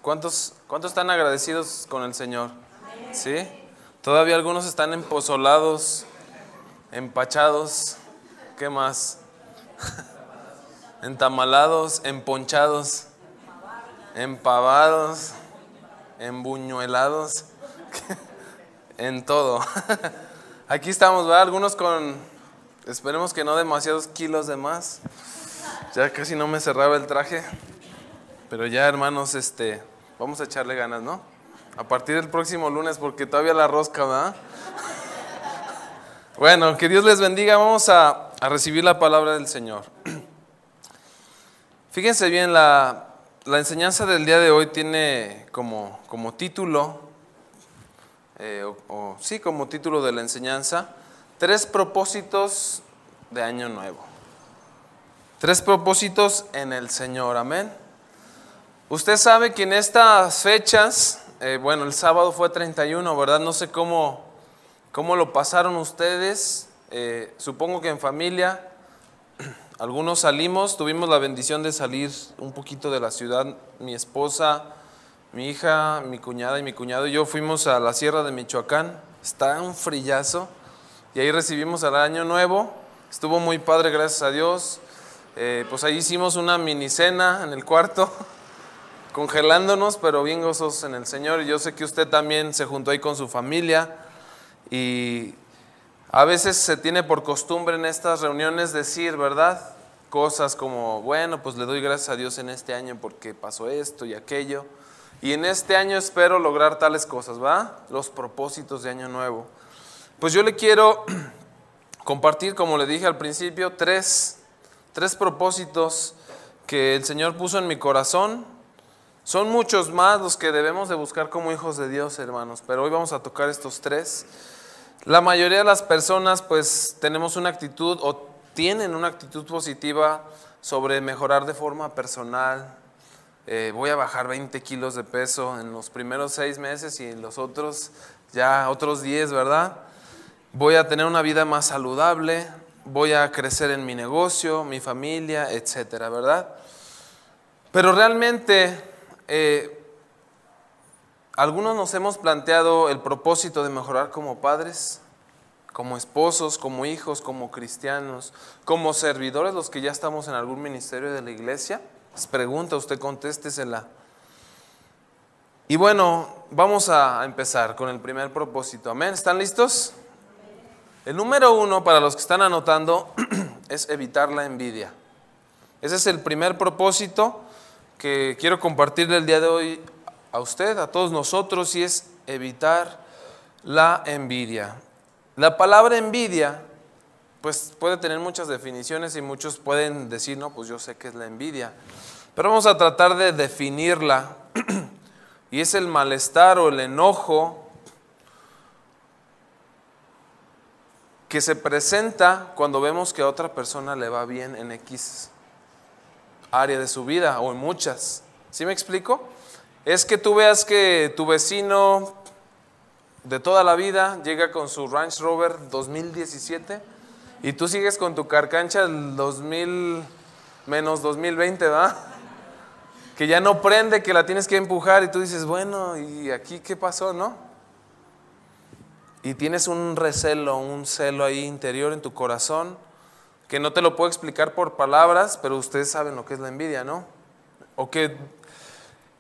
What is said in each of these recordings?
¿Cuántos están agradecidos con el Señor? ¿Sí? Todavía algunos están empozolados, empachados, ¿qué más? Entamalados, emponchados, empavados, embuñuelados, en todo. Aquí estamos, ¿verdad? Algunos con, esperemos que no demasiados kilos de más. Ya casi no me cerraba el traje. Pero ya, hermanos, vamos a echarle ganas, ¿no? A partir del próximo lunes, porque todavía la rosca, ¿verdad? Bueno, que Dios les bendiga. Vamos a recibir la palabra del Señor. Fíjense bien, la enseñanza del día de hoy tiene como título, como título de la enseñanza, 3 propósitos de Año Nuevo. 3 propósitos en el Señor, amén. Usted sabe que en estas fechas, el sábado fue 31, ¿verdad? No sé cómo lo pasaron ustedes, supongo que en familia. Algunos salimos, tuvimos la bendición de salir un poquito de la ciudad. Mi esposa, mi hija, mi cuñada y mi cuñado y yo fuimos a la sierra de Michoacán. Está un frillazo y ahí recibimos el Año Nuevo. Estuvo muy padre, gracias a Dios. Pues ahí hicimos una mini cena en el cuarto, congelándonos, pero bien gozosos en el Señor. Y yo sé que usted también se juntó ahí con su familia. Y a veces se tiene por costumbre en estas reuniones decir, ¿verdad? Cosas como, bueno, pues le doy gracias a Dios en este año porque pasó esto y aquello. Y en este año espero lograr tales cosas, ¿va? Los propósitos de Año Nuevo. Pues yo le quiero compartir, como le dije al principio, tres propósitos que el Señor puso en mi corazón. Son muchos más los que debemos de buscar como hijos de Dios, hermanos, pero hoy vamos a tocar estos 3. La mayoría de las personas pues tenemos una actitud o tienen una actitud positiva sobre mejorar de forma personal. Voy a bajar 20 kilos de peso en los primeros 6 meses y en los otros 10, ¿verdad? Voy a tener una vida más saludable, voy a crecer en mi negocio, mi familia, etcétera, ¿verdad? Pero realmente algunos nos hemos planteado el propósito de mejorar como padres, como esposos, como hijos, como cristianos, como servidores, los que ya estamos en algún ministerio de la iglesia. Les pregunta, usted contéstesela. Y bueno, vamos a empezar con el primer propósito. Amén. ¿Están listos? El número 1, para los que están anotando, es evitar la envidia. Ese es el primer propósito que quiero compartirle el día de hoy a usted, a todos nosotros, y es evitar la envidia. La palabra envidia, pues puede tener muchas definiciones y muchos pueden decir, no, pues yo sé qué es la envidia. Pero vamos a tratar de definirla, y es el malestar o el enojo que se presenta cuando vemos que a otra persona le va bien en X área de su vida o en muchas. ¿Sí me explico? Es que tú veas que tu vecino de toda la vida llega con su Range Rover 2017 y tú sigues con tu carcancha del 2000 menos 2020, ¿verdad? Que ya no prende, que la tienes que empujar y tú dices, bueno, ¿y aquí qué pasó, no? Y tienes un recelo, un celo ahí interior en tu corazón que no te lo puedo explicar por palabras, pero ustedes saben lo que es la envidia, ¿no? O que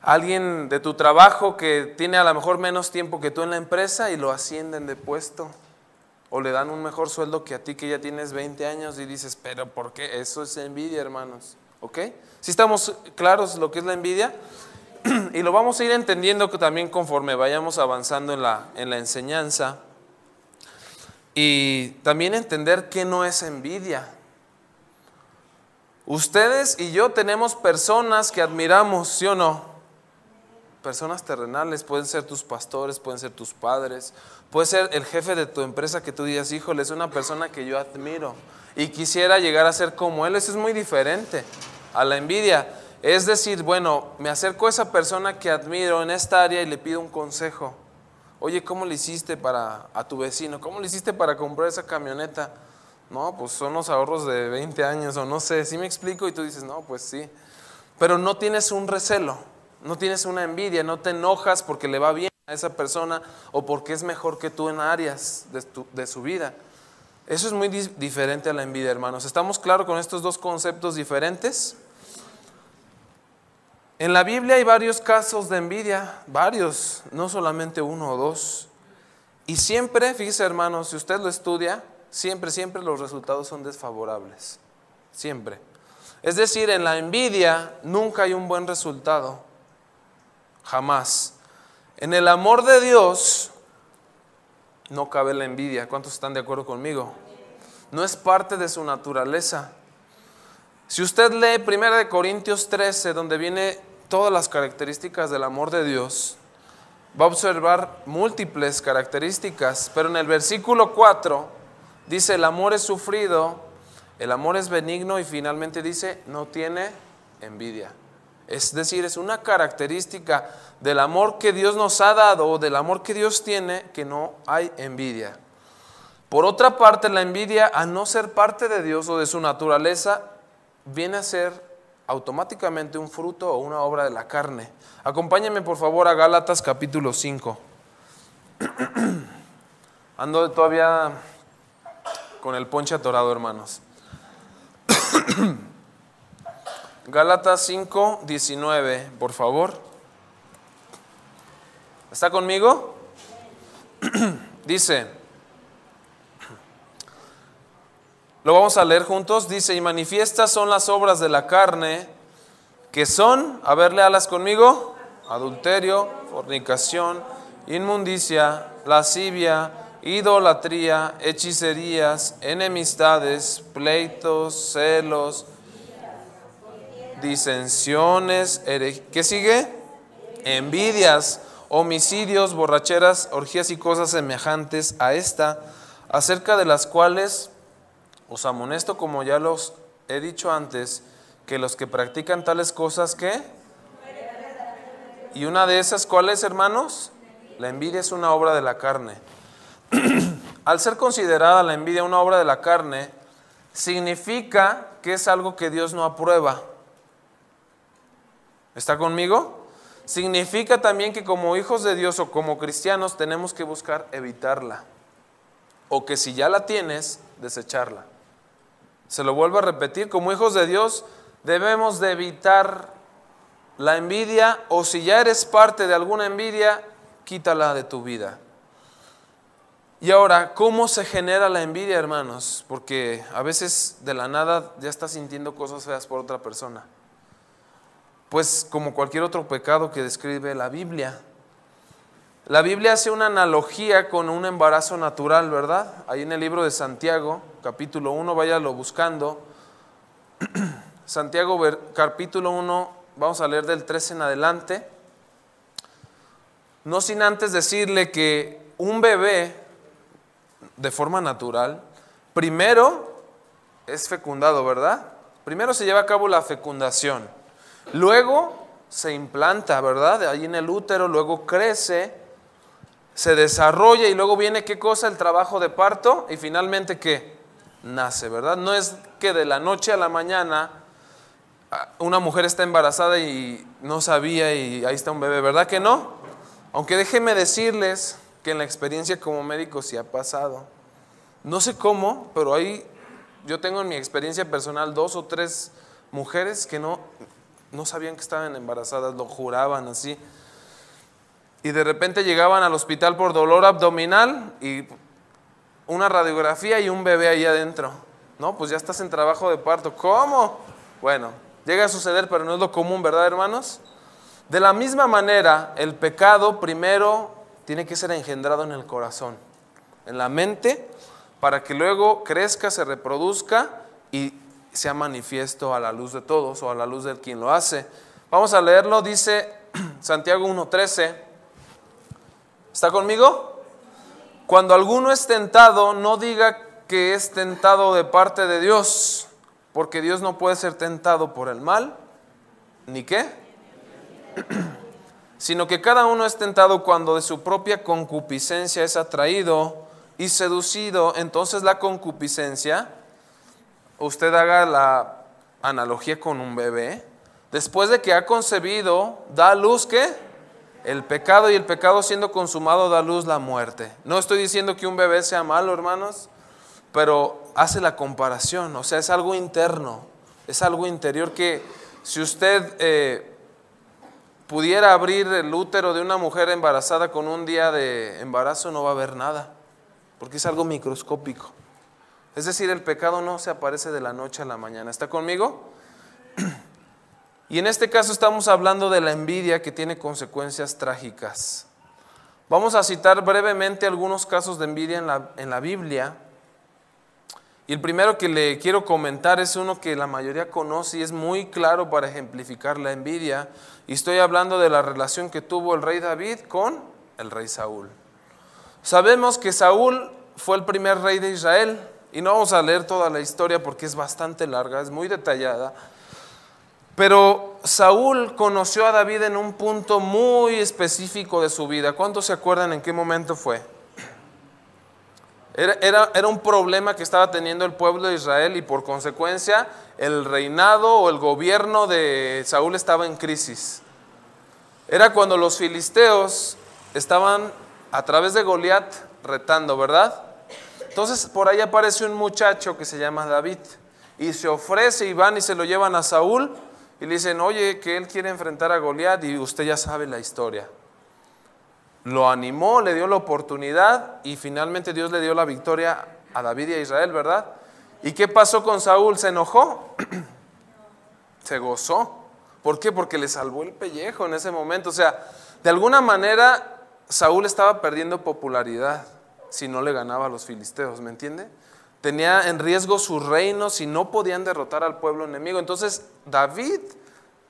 alguien de tu trabajo que tiene a lo mejor menos tiempo que tú en la empresa y lo ascienden de puesto, o le dan un mejor sueldo que a ti que ya tienes 20 años y dices, pero ¿por qué? Eso es envidia, hermanos, ¿ok? ¿Sí estamos claros lo que es la envidia? Y lo vamos a ir entendiendo que también conforme vayamos avanzando en la enseñanza. Y también entender qué no es envidia. Ustedes y yo tenemos personas que admiramos, ¿sí o no? Personas terrenales, pueden ser tus pastores, pueden ser tus padres, puede ser el jefe de tu empresa que tú digas, híjole, es una persona que yo admiro y quisiera llegar a ser como él. Eso es muy diferente a la envidia. Es decir, bueno, me acerco a esa persona que admiro en esta área y le pido un consejo. Oye, ¿cómo le hiciste a tu vecino? ¿Cómo le hiciste para comprar esa camioneta? No, pues son los ahorros de 20 años o no sé, ¿sí me explico? Y tú dices, no, pues sí. Pero no tienes un recelo. No tienes una envidia, no te enojas porque le va bien a esa persona o porque es mejor que tú en áreas de su vida. Eso es muy diferente a la envidia, hermanos. ¿Estamos claros con estos dos conceptos diferentes? En la Biblia hay varios casos de envidia, varios, no solamente uno o dos. Y siempre, fíjese hermanos, si usted lo estudia, siempre los resultados son desfavorables. Siempre. Es decir, en la envidia nunca hay un buen resultado. Jamás. En el amor de Dios no cabe la envidia. ¿Cuántos están de acuerdo conmigo? No es parte de su naturaleza. Si usted lee 1 Corintios 13, donde viene todas las características del amor de Dios, va a observar múltiples características, pero en el versículo 4 dice: el amor es sufrido, el amor es benigno, y finalmente dice: no tiene envidia. Es decir, es una característica del amor que Dios nos ha dado, del amor que Dios tiene, que no hay envidia. Por otra parte, la envidia, al no ser parte de Dios o de su naturaleza, viene a ser automáticamente un fruto o una obra de la carne. Acompáñenme por favor a Gálatas capítulo 5. Ando todavía con el ponche atorado, hermanos. Gálatas 5, 19, por favor. ¿Está conmigo? Dice, lo vamos a leer juntos. Dice: y manifiestas son las obras de la carne, que son, a ver, léalas conmigo: adulterio, fornicación, inmundicia, lascivia, idolatría, hechicerías, enemistades, pleitos, celos, disensiones, ¿qué sigue? Envidias, homicidios, borracheras, orgías y cosas semejantes a esta, acerca de las cuales os amonesto, como ya los he dicho antes, que los que practican tales cosas, ¿qué? Y una de esas, ¿cuál es, hermanos? La envidia es una obra de la carne. Al ser considerada la envidia una obra de la carne, significa que es algo que Dios no aprueba. ¿Está conmigo? Significa también que como hijos de Dios o como cristianos tenemos que buscar evitarla. O que si ya la tienes, desecharla. Se lo vuelvo a repetir: como hijos de Dios debemos de evitar la envidia, o si ya eres parte de alguna envidia, quítala de tu vida. Y ahora, ¿cómo se genera la envidia, hermanos? Porque a veces de la nada ya estás sintiendo cosas feas por otra persona. Pues como cualquier otro pecado que describe la Biblia. La Biblia hace una analogía con un embarazo natural, ¿verdad? Ahí en el libro de Santiago, capítulo 1, váyalo buscando. Santiago, capítulo 1, vamos a leer del 13 en adelante. No sin antes decirle que un bebé, de forma natural, primero es fecundado, ¿verdad? Primero se lleva a cabo la fecundación. Luego se implanta, ¿verdad? Ahí en el útero, luego crece, se desarrolla y luego viene, ¿qué cosa? El trabajo de parto y finalmente, ¿qué? Nace, ¿verdad? No es que de la noche a la mañana una mujer está embarazada y no sabía y ahí está un bebé, ¿verdad que no? Aunque déjenme decirles que en la experiencia como médico sí ha pasado. No sé cómo, pero ahí yo tengo en mi experiencia personal 2 o 3 mujeres que no sabían que estaban embarazadas, lo juraban así. Y de repente llegaban al hospital por dolor abdominal y una radiografía y un bebé ahí adentro. No, pues ya estás en trabajo de parto. ¿Cómo? Bueno, llega a suceder, pero no es lo común, ¿verdad, hermanos? De la misma manera, el pecado primero tiene que ser engendrado en el corazón, en la mente, para que luego crezca, se reproduzca y sea manifiesto a la luz de todos o a la luz de quien lo hace. Vamos a leerlo, dice Santiago 1:13. ¿Está conmigo? Cuando alguno es tentado, no diga que es tentado de parte de Dios, porque Dios no puede ser tentado por el mal, ¿ni qué? Sino que cada uno es tentado cuando de su propia concupiscencia es atraído y seducido. Entonces la concupiscencia, usted haga la analogía con un bebé, Después de que ha concebido, da a luz, ¿qué? El pecado, y el pecado siendo consumado da a luz la muerte. No estoy diciendo que un bebé sea malo, hermanos, pero hace la comparación, o sea, es algo interno, es algo interior que si usted pudiera abrir el útero de una mujer embarazada con un día de embarazo, no va a ver nada, porque es algo microscópico. Es decir, el pecado no se aparece de la noche a la mañana. ¿Está conmigo? Y en este caso estamos hablando de la envidia, que tiene consecuencias trágicas. Vamos a citar brevemente algunos casos de envidia en la Biblia. Y el primero que le quiero comentar es uno que la mayoría conoce y es muy claro para ejemplificar la envidia. Y estoy hablando de la relación que tuvo el rey David con el rey Saúl. Sabemos que Saúl fue el primer rey de Israel. Y no vamos a leer toda la historia porque es bastante larga, es muy detallada. Pero Saúl conoció a David en un punto muy específico de su vida. ¿Cuántos se acuerdan en qué momento fue? Era un problema que estaba teniendo el pueblo de Israel y por consecuencia el reinado o el gobierno de Saúl estaba en crisis. Era cuando los filisteos estaban a través de Goliat retando, ¿verdad? Entonces por ahí aparece un muchacho que se llama David y se ofrece y van y se lo llevan a Saúl y le dicen, oye, que él quiere enfrentar a Goliat y usted ya sabe la historia. Lo animó, le dio la oportunidad y finalmente Dios le dio la victoria a David y a Israel, ¿verdad? ¿Y qué pasó con Saúl? ¿Se enojó? Se gozó. ¿Por qué? Porque le salvó el pellejo en ese momento. O sea, de alguna manera Saúl estaba perdiendo popularidad si no le ganaba a los filisteos, ¿me entiende? Tenía en riesgo su reino si no podían derrotar al pueblo enemigo. Entonces David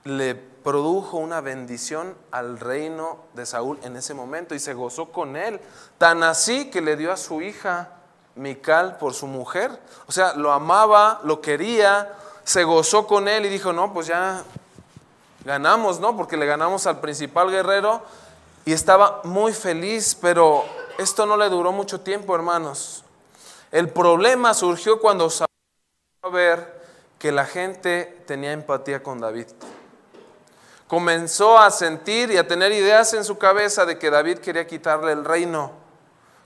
le produjo una bendición al reino de Saúl en ese momento y se gozó con él. Tan así que le dio a su hija Mical por su mujer. O sea, lo amaba, lo quería, se gozó con él y dijo, no, pues ya ganamos, ¿no? Porque le ganamos al principal guerrero y estaba muy feliz, pero esto no le duró mucho tiempo, hermanos. El problema surgió cuando Saúl empezó a ver que la gente tenía empatía con David. Comenzó a sentir y a tener ideas en su cabeza de que David quería quitarle el reino,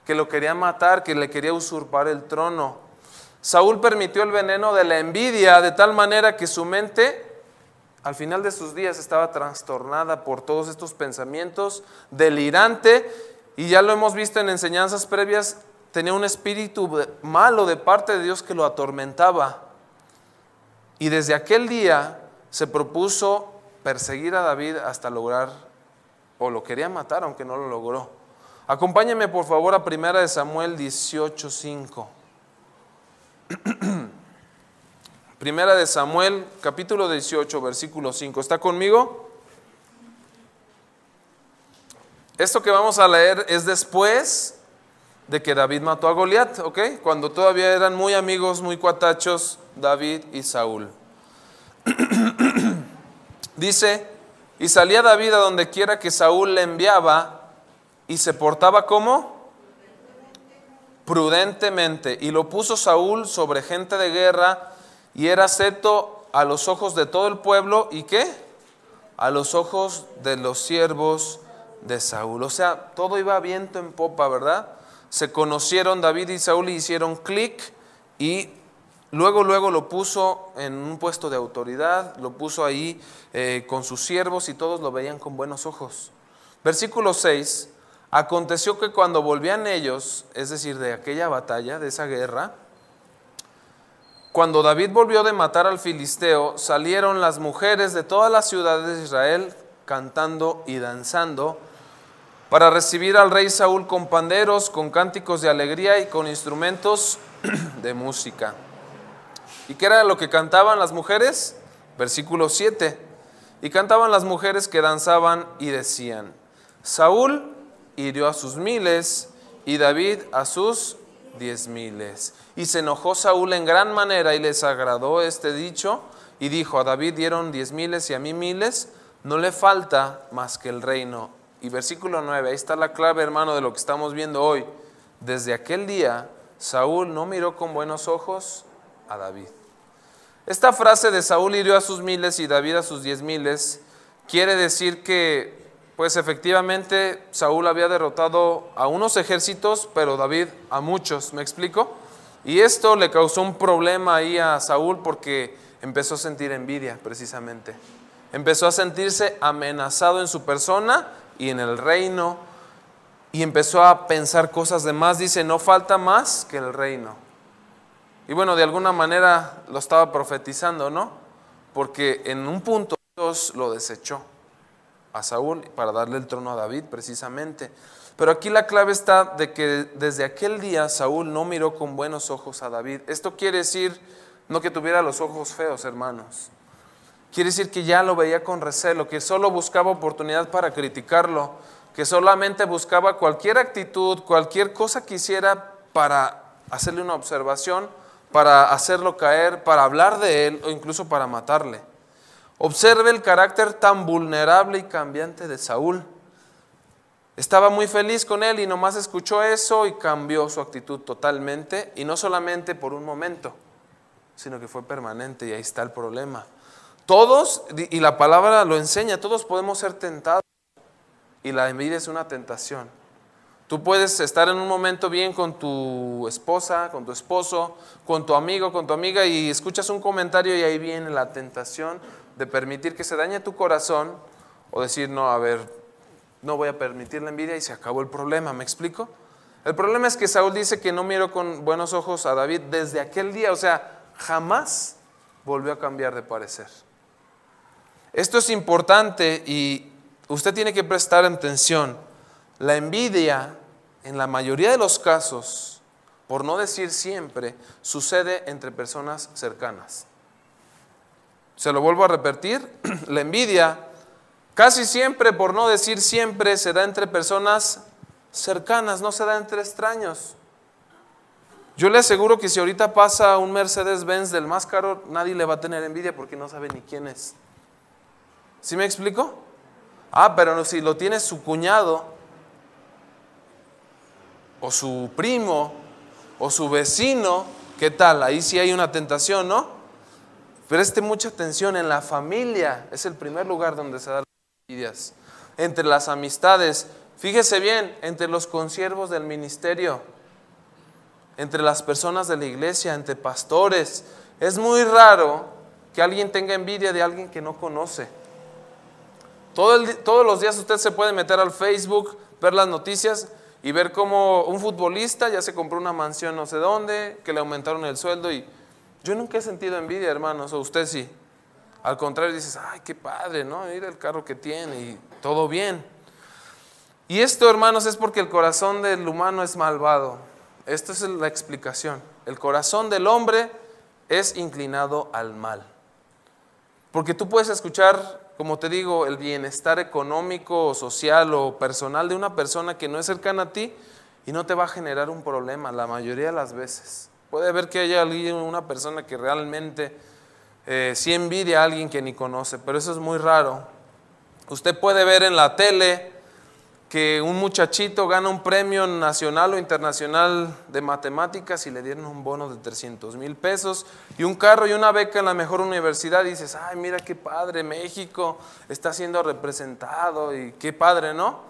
que lo quería matar, que le quería usurpar el trono. Saúl permitió el veneno de la envidia de tal manera que su mente al final de sus días estaba trastornada por todos estos pensamientos, delirante, y ya lo hemos visto en enseñanzas previas, tenía un espíritu malo de parte de Dios que lo atormentaba. Y desde aquel día se propuso perseguir a David hasta lograr, o lo quería matar aunque no lo logró. Acompáñenme por favor a 1 Samuel 18:5. 1 Samuel capítulo 18 versículo 5. ¿Está conmigo? Esto que vamos a leer es después de que David mató a Goliat, ¿ok? Cuando todavía eran muy amigos, muy cuatachos, David y Saúl. Dice, y salía David a donde quiera que Saúl le enviaba y se portaba ¿cómo? Prudentemente. Y lo puso Saúl sobre gente de guerra y era acepto a los ojos de todo el pueblo. ¿Y qué? A los ojos de los siervos de Saúl. O sea, todo iba viento en popa, ¿verdad? Se conocieron David y Saúl y hicieron clic y luego lo puso en un puesto de autoridad, lo puso ahí con sus siervos y todos lo veían con buenos ojos. Versículo 6, aconteció que cuando volvían ellos, es decir, de aquella batalla, de esa guerra, cuando David volvió de matar al filisteo, salieron las mujeres de todas las ciudades de Israel cantando y danzando para recibir al rey Saúl con panderos, con cánticos de alegría y con instrumentos de música. ¿Y qué era lo que cantaban las mujeres? Versículo 7. Y cantaban las mujeres que danzaban y decían, Saúl hirió a sus 1000 y David a sus 10,000. Y se enojó Saúl en gran manera y les agradó este dicho y dijo, a David dieron 10,000 y a mí 1000, no le falta más que el reino. Y versículo 9, ahí está la clave, hermano, de lo que estamos viendo hoy. Desde aquel día Saúl no miró con buenos ojos a David. Esta frase de Saúl hirió a sus miles y David a sus 10,000 quiere decir que, pues efectivamente, Saúl había derrotado a unos ejércitos, pero David a muchos, ¿me explico? Y esto le causó un problema ahí a Saúl porque empezó a sentir envidia, precisamente. Empezó a sentirse amenazado en su persona y en el reino, y empezó a pensar cosas de más. Dice, no falta más que el reino. Y bueno, de alguna manera lo estaba profetizando, ¿no? Porque en un punto Dios lo desechó a Saúl para darle el trono a David, precisamente. Pero aquí la clave está de que desde aquel día Saúl no miró con buenos ojos a David. Esto quiere decir no que tuviera los ojos feos, hermanos. Quiere decir que ya lo veía con recelo, que solo buscaba oportunidad para criticarlo, que solamente buscaba cualquier actitud, cualquier cosa que hiciera para hacerle una observación, para hacerlo caer, para hablar de él o incluso para matarle. Observe el carácter tan vulnerable y cambiante de Saúl. Estaba muy feliz con él y nomás escuchó eso y cambió su actitud totalmente, y no solamente por un momento, sino que fue permanente, y ahí está el problema. Todos, y la palabra lo enseña, todos podemos ser tentados, y la envidia es una tentación. Tú puedes estar en un momento bien con tu esposa, con tu esposo, con tu amigo, con tu amiga, y escuchas un comentario y ahí viene la tentación de permitir que se dañe tu corazón, o decir, no, a ver, no voy a permitir la envidia, y se acabó el problema, ¿me explico? El problema es que Saúl dice que no miró con buenos ojos a David desde aquel día, o sea, jamás volvió a cambiar de parecer. Esto es importante y usted tiene que prestar atención. La envidia, en la mayoría de los casos, por no decir siempre, sucede entre personas cercanas. Se lo vuelvo a repetir, la envidia casi siempre, por no decir siempre, se da entre personas cercanas, no se da entre extraños. Yo le aseguro que si ahorita pasa un Mercedes-Benz del más caro, nadie le va a tener envidia porque no sabe ni quién es. ¿Sí me explico? Pero si lo tiene su cuñado, o su primo, o su vecino, ¿qué tal? Ahí sí hay una tentación, ¿no? Preste mucha atención, en la familia es el primer lugar donde se dan las envidias. Entre las amistades, fíjese bien, entre los consiervos del ministerio, entre las personas de la iglesia, entre pastores. Es muy raro que alguien tenga envidia de alguien que no conoce. Todos los días usted se puede meter al Facebook, ver las noticias y ver cómo un futbolista ya se compró una mansión no sé dónde, que le aumentaron el sueldo, y yo nunca he sentido envidia, hermanos, o usted sí. Al contrario, dices, ay, qué padre, ¿no? Mira el carro que tiene y todo bien. Y esto, hermanos, es porque el corazón del humano es malvado. Esta es la explicación. El corazón del hombre es inclinado al mal. Porque tú puedes escuchar, como te digo, el bienestar económico, o social o personal de una persona que no es cercana a ti y no te va a generar un problema la mayoría de las veces. Puede haber que haya una persona que realmente sí envidia a alguien que ni conoce, pero eso es muy raro. Usted puede ver en la tele que un muchachito gana un premio nacional o internacional de matemáticas y le dieron un bono de 300,000 pesos y un carro y una beca en la mejor universidad, y dices, ay, mira qué padre, México está siendo representado y qué padre, ¿no?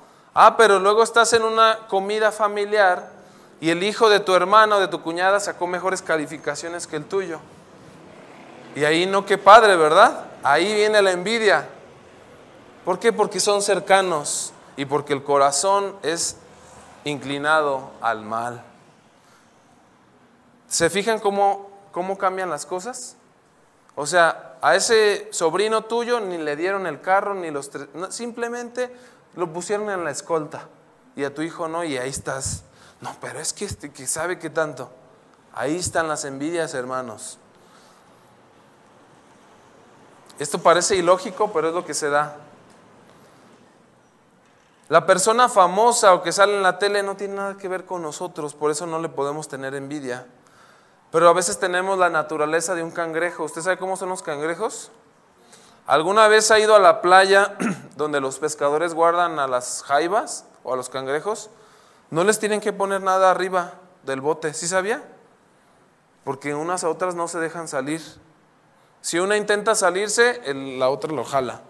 Pero luego estás en una comida familiar y el hijo de tu hermano o de tu cuñada sacó mejores calificaciones que el tuyo. Y ahí no, qué padre, ¿verdad? Ahí viene la envidia. ¿Por qué? Porque son cercanos. Y porque el corazón es inclinado al mal. ¿Se fijan cómo cambian las cosas? O sea, a ese sobrino tuyo ni le dieron el carro, ni los tres, no, simplemente lo pusieron en la escolta. Y a tu hijo no, y ahí estás. No, pero es que que sabe qué tanto. Ahí están las envidias, hermanos. Esto parece ilógico, pero es lo que se da. La persona famosa o que sale en la tele no tiene nada que ver con nosotros, por eso no le podemos tener envidia. Pero a veces tenemos la naturaleza de un cangrejo. ¿Usted sabe cómo son los cangrejos? ¿Alguna vez ha ido a la playa donde los pescadores guardan a las jaivas o a los cangrejos? No les tienen que poner nada arriba del bote, ¿sí sabía? Porque unas a otras no se dejan salir. Si una intenta salirse, la otra lo jala.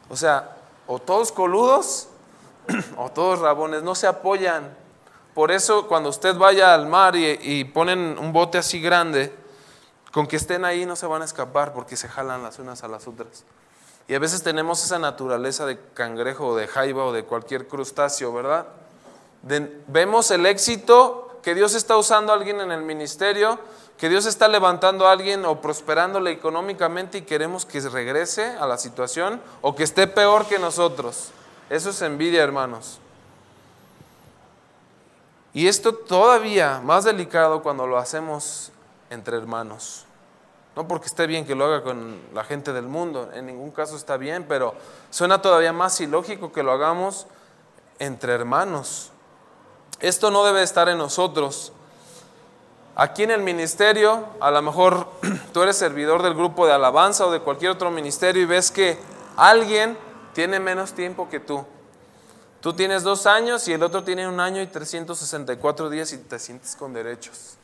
O sea, o todos coludos o todos rabones, no se apoyan. Por eso cuando usted vaya al mar y ponen un bote así grande, con que estén ahí no se van a escapar porque se jalan las unas a las otras. Y a veces tenemos esa naturaleza de cangrejo o de jaiba o de cualquier crustáceo, ¿verdad? Vemos el éxito, que Dios está usando a alguien en el ministerio, que Dios está levantando a alguien o prosperándole económicamente y queremos que regrese a la situación o que esté peor que nosotros. Eso es envidia, hermanos. Y esto todavía más delicado cuando lo hacemos entre hermanos. No porque esté bien que lo haga con la gente del mundo, en ningún caso está bien, pero suena todavía más ilógico que lo hagamos entre hermanos. Esto no debe estar en nosotros. Aquí en el ministerio, a lo mejor tú eres servidor del grupo de alabanza o de cualquier otro ministerio y ves que alguien tiene menos tiempo que tú. Tú tienes 2 años y el otro tiene 1 año y 364 días y te sientes con derechos.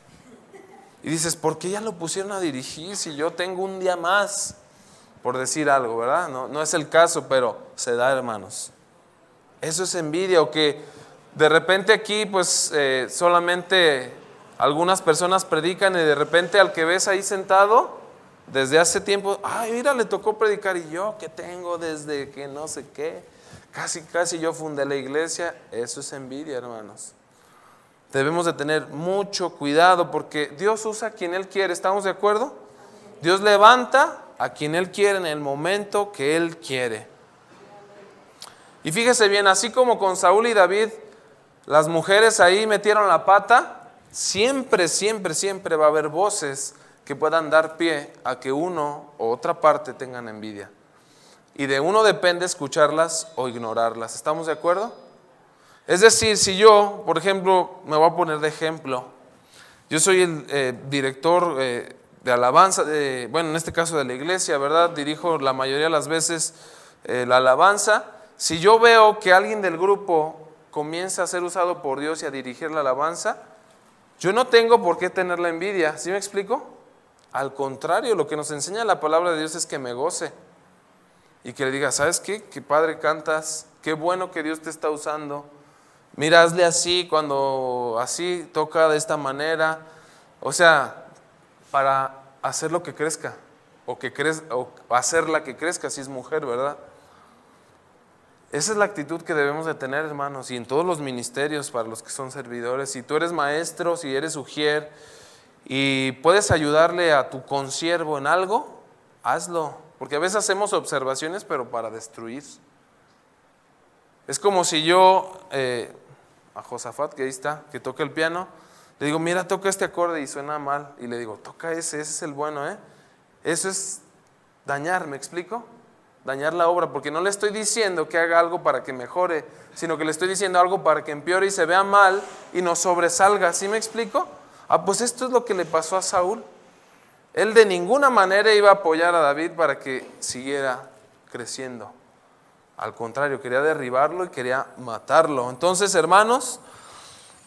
Y dices, ¿por qué ya lo pusieron a dirigir si yo tengo un día más? Por decir algo, ¿verdad? No es el caso, pero se da, hermanos. Eso es envidia, o que de repente aquí pues solamente algunas personas predican y de repente al que ves ahí sentado desde hace tiempo, ay, mira, le tocó predicar y yo que tengo desde que no sé qué, casi yo fundé la iglesia. Eso es envidia, hermanos. Debemos de tener mucho cuidado porque Dios usa a quien Él quiere, ¿estamos de acuerdo? Dios levanta a quien Él quiere en el momento que Él quiere. Y fíjese bien, así como con Saúl y David, las mujeres ahí metieron la pata, siempre va a haber voces que puedan dar pie a que uno o otra parte tengan envidia. Y de uno depende escucharlas o ignorarlas, ¿estamos de acuerdo? Es decir, si yo, por ejemplo, me voy a poner de ejemplo, yo soy el director de alabanza, bueno, en este caso de la iglesia, ¿verdad? Dirijo la mayoría de las veces la alabanza. Si yo veo que alguien del grupo comienza a ser usado por Dios y a dirigir la alabanza, yo no tengo por qué tener la envidia, ¿sí me explico? Al contrario, lo que nos enseña la palabra de Dios es que me goce y que le diga, ¿sabes qué? Qué padre cantas, qué bueno que Dios te está usando. Mira, hazle así, cuando así toca de esta manera, o sea, para hacer lo que crezca, o hacerla que crezca si es mujer, ¿verdad? Esa es la actitud que debemos de tener, hermanos, y en todos los ministerios para los que son servidores. Si tú eres maestro, si eres ujier y puedes ayudarle a tu consiervo en algo, hazlo, porque a veces hacemos observaciones pero para destruir. Es como si yo a Josafat, que ahí está, que toca el piano, le digo, mira, toca este acorde y suena mal, y le digo, toca ese es el bueno, ¿eh? Eso es dañar, ¿me explico? Dañar la obra, porque no le estoy diciendo que haga algo para que mejore, sino que le estoy diciendo algo para que empeore y se vea mal y nos sobresalga, ¿sí me explico? Pues esto es lo que le pasó a Saúl. Él de ninguna manera iba a apoyar a David para que siguiera creciendo. Al contrario, quería derribarlo y quería matarlo. Entonces, hermanos,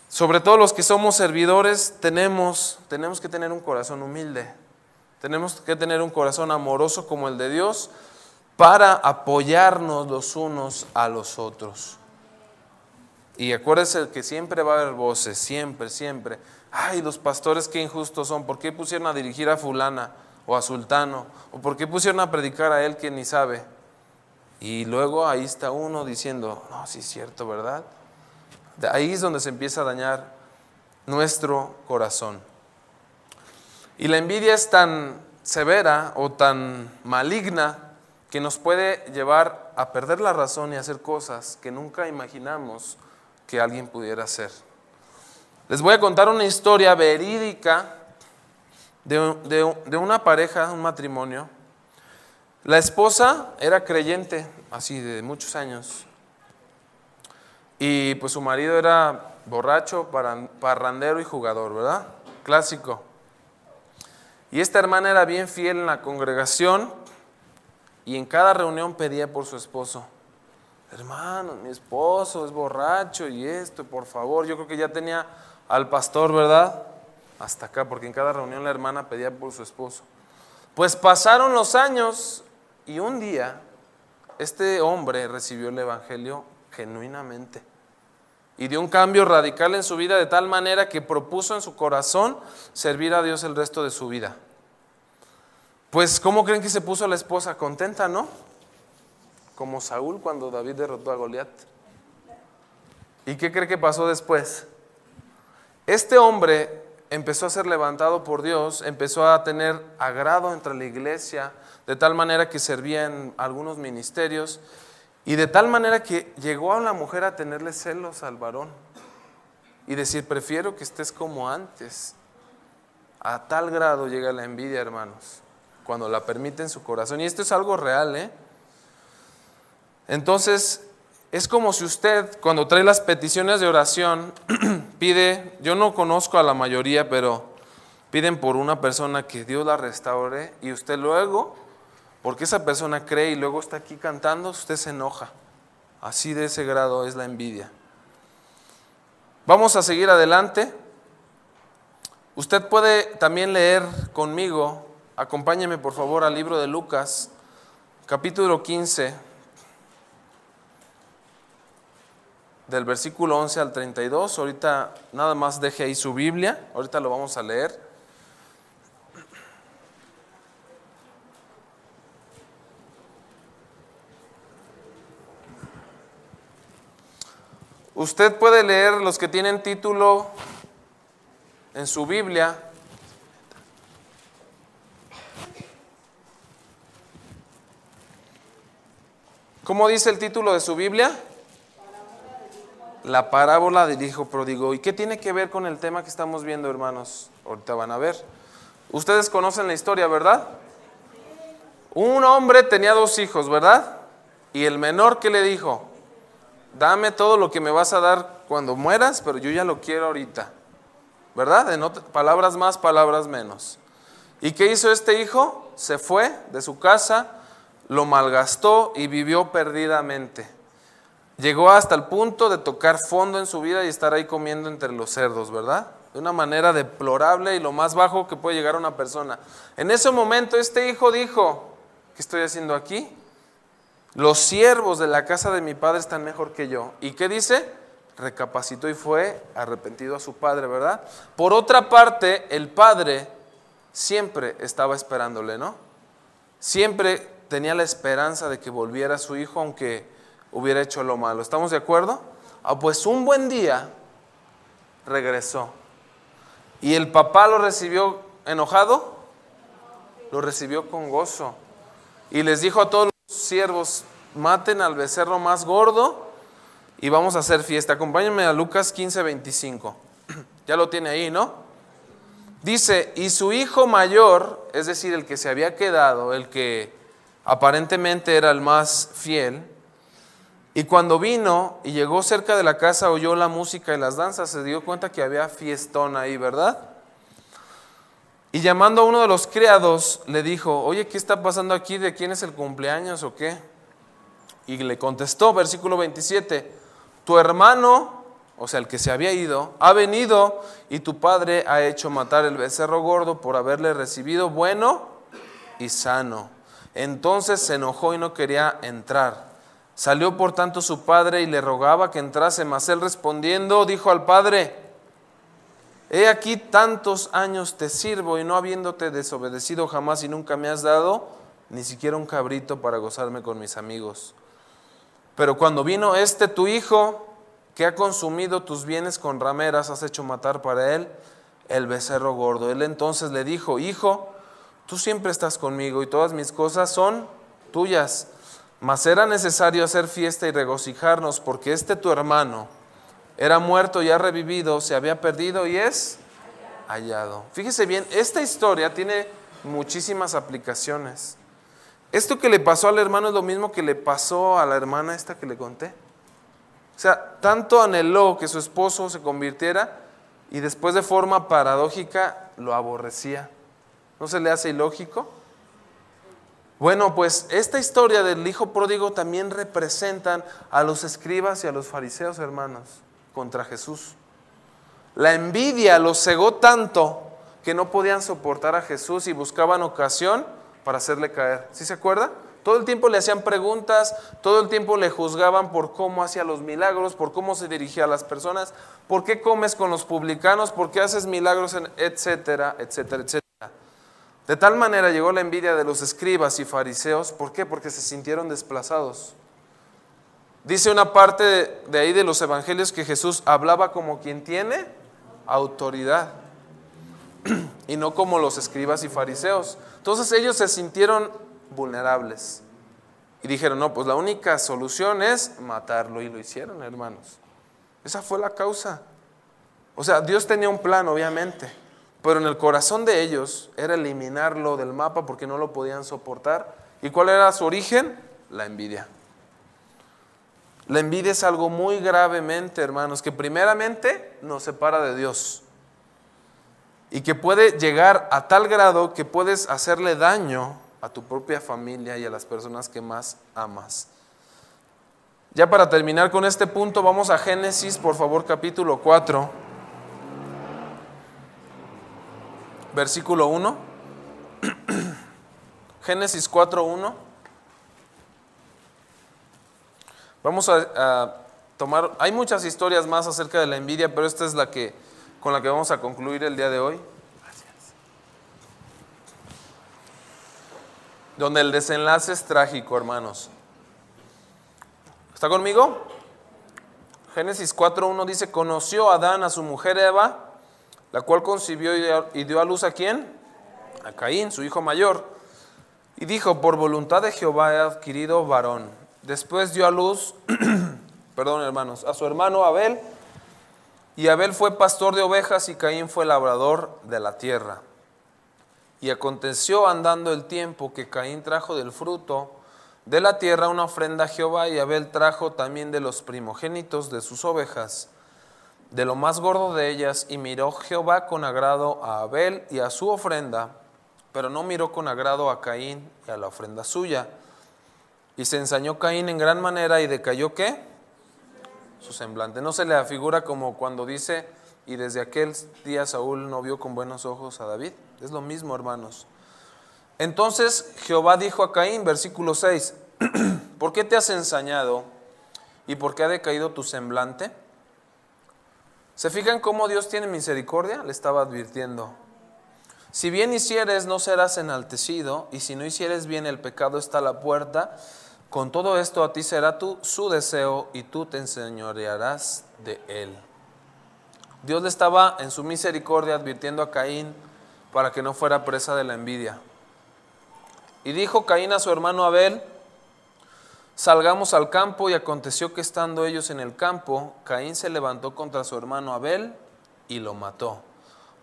sobre todo los que somos servidores, tenemos que tener un corazón humilde. Tenemos que tener un corazón amoroso como el de Dios para apoyarnos los unos a los otros. Y acuérdense que siempre va a haber voces, siempre. Ay, los pastores qué injustos son. ¿Por qué pusieron a dirigir a fulana o a sultano? ¿O por qué pusieron a predicar a él que ni sabe? Y luego ahí está uno diciendo, no, sí es cierto, ¿verdad? De ahí es donde se empieza a dañar nuestro corazón. Y la envidia es tan severa o tan maligna que nos puede llevar a perder la razón y a hacer cosas que nunca imaginamos que alguien pudiera hacer. Les voy a contar una historia verídica de una pareja, un matrimonio. La esposa era creyente, así de muchos años, y pues su marido era borracho, parrandero y jugador, ¿verdad? Clásico. Y esta hermana era bien fiel en la congregación y en cada reunión pedía por su esposo. Hermano, mi esposo es borracho y esto, por favor. Yo creo que ya tenía al pastor, ¿verdad? Hasta acá, porque en cada reunión la hermana pedía por su esposo. Pues pasaron los años y un día este hombre recibió el evangelio genuinamente y dio un cambio radical en su vida de tal manera que propuso en su corazón servir a Dios el resto de su vida. Pues, ¿cómo creen que se puso la esposa? Contenta, ¿no? Como Saúl cuando David derrotó a Goliat. ¿Y qué cree que pasó después? Este hombre empezó a ser levantado por Dios, empezó a tener agrado entre la iglesia, de tal manera que servía en algunos ministerios, y de tal manera que llegó a la mujer a tenerle celos al varón y decir, prefiero que estés como antes. A tal grado llega la envidia, hermanos, cuando la permite en su corazón. Y esto es algo real, ¿eh? Entonces, es como si usted, cuando trae las peticiones de oración, pide, yo no conozco a la mayoría, pero piden por una persona que Dios la restaure, y usted luego, porque esa persona cree y luego está aquí cantando, usted se enoja. Así de ese grado es la envidia. Vamos a seguir adelante. Usted puede también leer conmigo, acompáñeme por favor al libro de Lucas, capítulo 15, del versículo 11 al 32, ahorita nada más deje ahí su Biblia, ahorita lo vamos a leer. Usted puede leer los que tienen título en su Biblia. ¿Cómo dice el título de su Biblia? La parábola del hijo pródigo. ¿Y qué tiene que ver con el tema que estamos viendo, hermanos? Ahorita van a ver. Ustedes conocen la historia, ¿verdad? Un hombre tenía 2 hijos, ¿verdad? Y el menor, ¿qué le dijo? Dame todo lo que me vas a dar cuando mueras, pero yo ya lo quiero ahorita. ¿Verdad? Palabras más, palabras menos. ¿Y qué hizo este hijo? Se fue de su casa, lo malgastó y vivió perdidamente. Llegó hasta el punto de tocar fondo en su vida y estar ahí comiendo entre los cerdos, ¿verdad? De una manera deplorable y lo más bajo que puede llegar a una persona. En ese momento este hijo dijo, ¿qué estoy haciendo aquí? Los siervos de la casa de mi padre están mejor que yo. ¿Y qué dice? Recapacitó y fue arrepentido a su padre, ¿verdad? Por otra parte, el padre siempre estaba esperándole, ¿no? Siempre tenía la esperanza de que volviera su hijo, aunque hubiera hecho lo malo. ¿Estamos de acuerdo? Pues un buen día regresó. ¿Y el papá lo recibió enojado? Lo recibió con gozo. Y les dijo a todos los siervos, maten al becerro más gordo y vamos a hacer fiesta. Acompáñenme a Lucas 15:25. Ya lo tiene ahí, ¿no? Dice, y su hijo mayor, es decir, el que se había quedado, el que aparentemente era el más fiel, y cuando vino y llegó cerca de la casa, oyó la música y las danzas, se dio cuenta que había fiestón ahí, ¿verdad? Y llamando a uno de los criados, le dijo, oye, ¿qué está pasando aquí? ¿De quién es el cumpleaños o qué? Y le contestó, versículo 27, tu hermano, o sea, el que se había ido, ha venido y tu padre ha hecho matar el becerro gordo por haberle recibido bueno y sano. Entonces se enojó y no quería entrar. Salió por tanto su padre y le rogaba que entrase, mas él respondiendo dijo al padre, he aquí tantos años te sirvo y no habiéndote desobedecido jamás y nunca me has dado ni siquiera un cabrito para gozarme con mis amigos. Pero cuando vino tu hijo, que ha consumido tus bienes con rameras, has hecho matar para él el becerro gordo. Él entonces le dijo, hijo, tú siempre estás conmigo y todas mis cosas son tuyas. Mas era necesario hacer fiesta y regocijarnos, porque tu hermano era muerto y ha revivido, se había perdido y es hallado. Fíjese bien, esta historia tiene muchísimas aplicaciones. Esto que le pasó al hermano es lo mismo que le pasó a la hermana esta que le conté. O sea, tanto anheló que su esposo se convirtiera y después de forma paradójica lo aborrecía. ¿No se le hace ilógico? Bueno, pues esta historia del hijo pródigo también representan a los escribas y a los fariseos, hermanos, contra Jesús. La envidia los cegó tanto que no podían soportar a Jesús y buscaban ocasión para hacerle caer. ¿Sí se acuerda? Todo el tiempo le hacían preguntas, todo el tiempo le juzgaban por cómo hacía los milagros, por cómo se dirigía a las personas, por qué comes con los publicanos, por qué haces milagros, etcétera, etcétera, etcétera. De tal manera llegó la envidia de los escribas y fariseos. ¿Por qué? Porque se sintieron desplazados. Dice una parte de ahí de los evangelios que Jesús hablaba como quien tiene autoridad y no como los escribas y fariseos. Entonces ellos se sintieron vulnerables y dijeron, no, pues la única solución es matarlo, y lo hicieron, hermanos. Esa fue la causa. O sea, Dios tenía un plan, obviamente, pero en el corazón de ellos era eliminarlo del mapa porque no lo podían soportar. ¿Y cuál era su origen? La envidia. La envidia es algo muy gravemente, hermanos, que primeramente nos separa de Dios y que puede llegar a tal grado que puedes hacerle daño a tu propia familia y a las personas que más amas. Ya para terminar con este punto, vamos a Génesis, por favor, capítulo 4, versículo 1. Génesis 4:1. Vamos a tomar, hay muchas historias más acerca de la envidia, pero esta es con la que vamos a concluir el día de hoy. Gracias. Donde el desenlace es trágico, hermanos. ¿Está conmigo? Génesis 4:1 dice, conoció Adán a su mujer Eva, la cual concibió y dio a luz ¿a quién? A Caín, su hijo mayor. Y dijo, por voluntad de Jehová he adquirido varón. Después dio a luz, perdón hermanos, a su hermano Abel, y Abel fue pastor de ovejas y Caín fue labrador de la tierra. Y aconteció andando el tiempo que Caín trajo del fruto de la tierra una ofrenda a Jehová, y Abel trajo también de los primogénitos de sus ovejas, de lo más gordo de ellas, y miró Jehová con agrado a Abel y a su ofrenda, pero no miró con agrado a Caín y a la ofrenda suya. Y se ensañó Caín en gran manera y decayó ¿qué? Su semblante. No se le afigura como cuando dice, y desde aquel día Saúl no vio con buenos ojos a David. Es lo mismo, hermanos. Entonces Jehová dijo a Caín, versículo 6, ¿por qué te has ensañado y por qué ha decaído tu semblante? ¿Se fijan cómo Dios tiene misericordia? Le estaba advirtiendo. Si bien hicieres, no serás enaltecido, y si no hicieres bien, el pecado está a la puerta. Con todo esto a ti será su deseo, y tú te enseñorearás de él. Dios le estaba en su misericordia advirtiendo a Caín para que no fuera presa de la envidia. Y dijo Caín a su hermano Abel, salgamos al campo, y aconteció que estando ellos en el campo, Caín se levantó contra su hermano Abel y lo mató.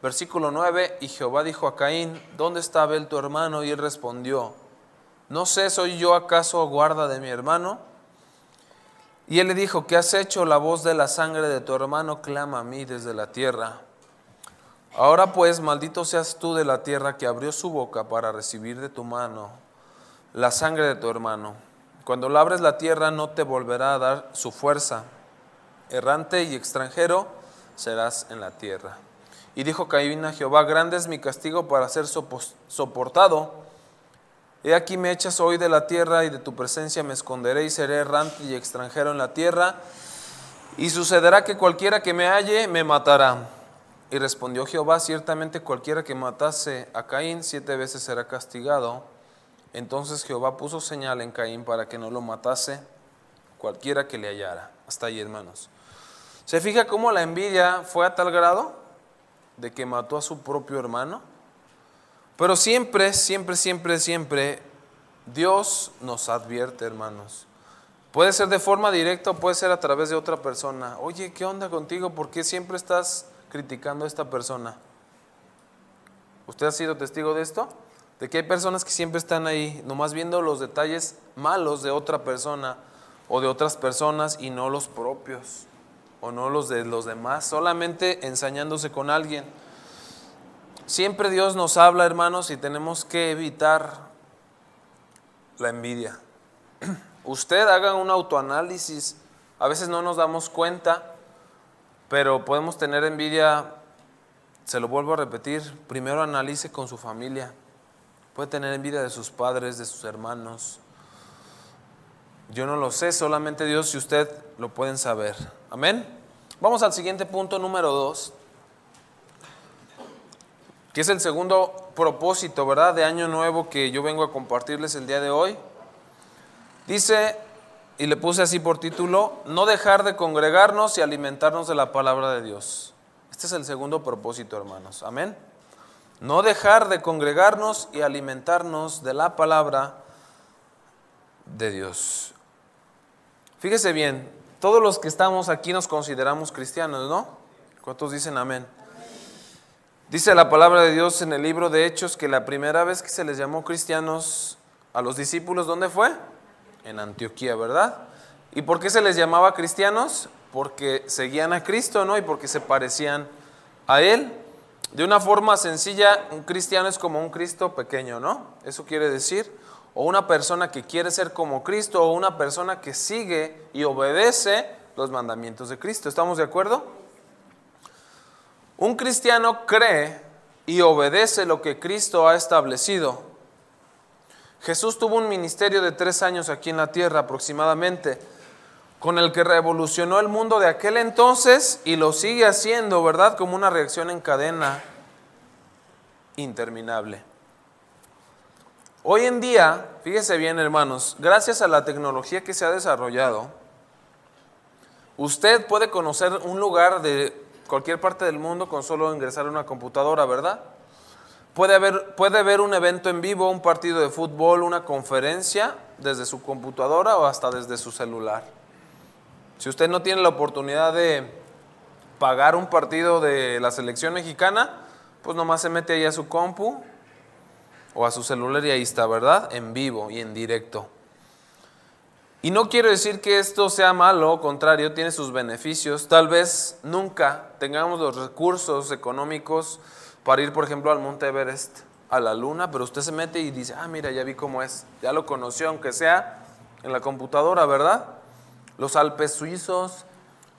Versículo 9, y Jehová dijo a Caín, ¿dónde está Abel tu hermano? Y él respondió, no sé, ¿soy yo acaso guarda de mi hermano? Y él le dijo, ¿qué has hecho? La voz de la sangre de tu hermano clama a mí desde la tierra. Ahora pues, maldito seas tú de la tierra que abrió su boca para recibir de tu mano la sangre de tu hermano. Cuando labres la tierra no te volverá a dar su fuerza. Errante y extranjero serás en la tierra. Y dijo Caín a Jehová, grande es mi castigo para ser soportado. He aquí me echas hoy de la tierra, y de tu presencia me esconderé, y seré errante y extranjero en la tierra. Y sucederá que cualquiera que me halle me matará. Y respondió Jehová, ciertamente cualquiera que matase a Caín 7 veces será castigado. Entonces Jehová puso señal en Caín para que no lo matase cualquiera que le hallara. Hasta ahí, hermanos. ¿Se fija cómo la envidia fue a tal grado de que mató a su propio hermano? Pero siempre, siempre, siempre, siempre Dios nos advierte, hermanos. Puede ser de forma directa o puede ser a través de otra persona. Oye, ¿qué onda contigo? ¿Por qué siempre estás criticando a esta persona? ¿Usted ha sido testigo de esto? De que hay personas que siempre están ahí, nomás viendo los detalles malos de otra persona o de otras personas y no los propios o no los de los demás, solamente ensañándose con alguien. Siempre Dios nos habla, hermanos, y tenemos que evitar la envidia. Usted haga un autoanálisis. A veces no nos damos cuenta, pero podemos tener envidia. Se lo vuelvo a repetir, primero analice con su familia. puede tener envidia de sus padres, de sus hermanos. Yo no lo sé, solamente Dios y usted lo pueden saber. Amén. Vamos al siguiente punto, número 2, que es el segundo propósito, ¿verdad?, de año nuevo que yo vengo a compartirles el día de hoy. Dice, y le puse así por título, no dejar de congregarnos y alimentarnos de la palabra de Dios. Este es el segundo propósito, hermanos. Amén. No dejar de congregarnos y alimentarnos de la palabra de Dios. Fíjese bien, todos los que estamos aquí nos consideramos cristianos, ¿no? ¿Cuántos dicen amén? Dice la palabra de Dios en el libro de Hechos que la primera vez que se les llamó cristianos a los discípulos, ¿dónde fue? En Antioquía, ¿verdad? ¿Y por qué se les llamaba cristianos? Porque seguían a Cristo, ¿no? Y porque se parecían a Él. De una forma sencilla, un cristiano es como un Cristo pequeño, ¿no? Eso quiere decir, o una persona que quiere ser como Cristo, o una persona que sigue y obedece los mandamientos de Cristo. ¿Estamos de acuerdo? Un cristiano cree y obedece lo que Cristo ha establecido. Jesús tuvo un ministerio de 3 años aquí en la tierra aproximadamente, con el que revolucionó el mundo de aquel entonces y lo sigue haciendo, ¿verdad?, como una reacción en cadena interminable. Hoy en día, fíjese bien, hermanos, gracias a la tecnología que se ha desarrollado, usted puede conocer un lugar de cualquier parte del mundo con solo ingresar a una computadora, ¿verdad? Puede ver un evento en vivo, un partido de fútbol, una conferencia desde su computadora o hasta desde su celular. Si usted no tiene la oportunidad de pagar un partido de la selección mexicana, pues nomás se mete ahí a su compu o a su celular y ahí está, ¿verdad? En vivo y en directo. Y no quiero decir que esto sea malo, al contrario, tiene sus beneficios. Tal vez nunca tengamos los recursos económicos para ir, por ejemplo, al Monte Everest, a la Luna, pero usted se mete y dice, mira, ya vi cómo es, ya lo conoció, aunque sea en la computadora, ¿verdad? Los Alpes suizos,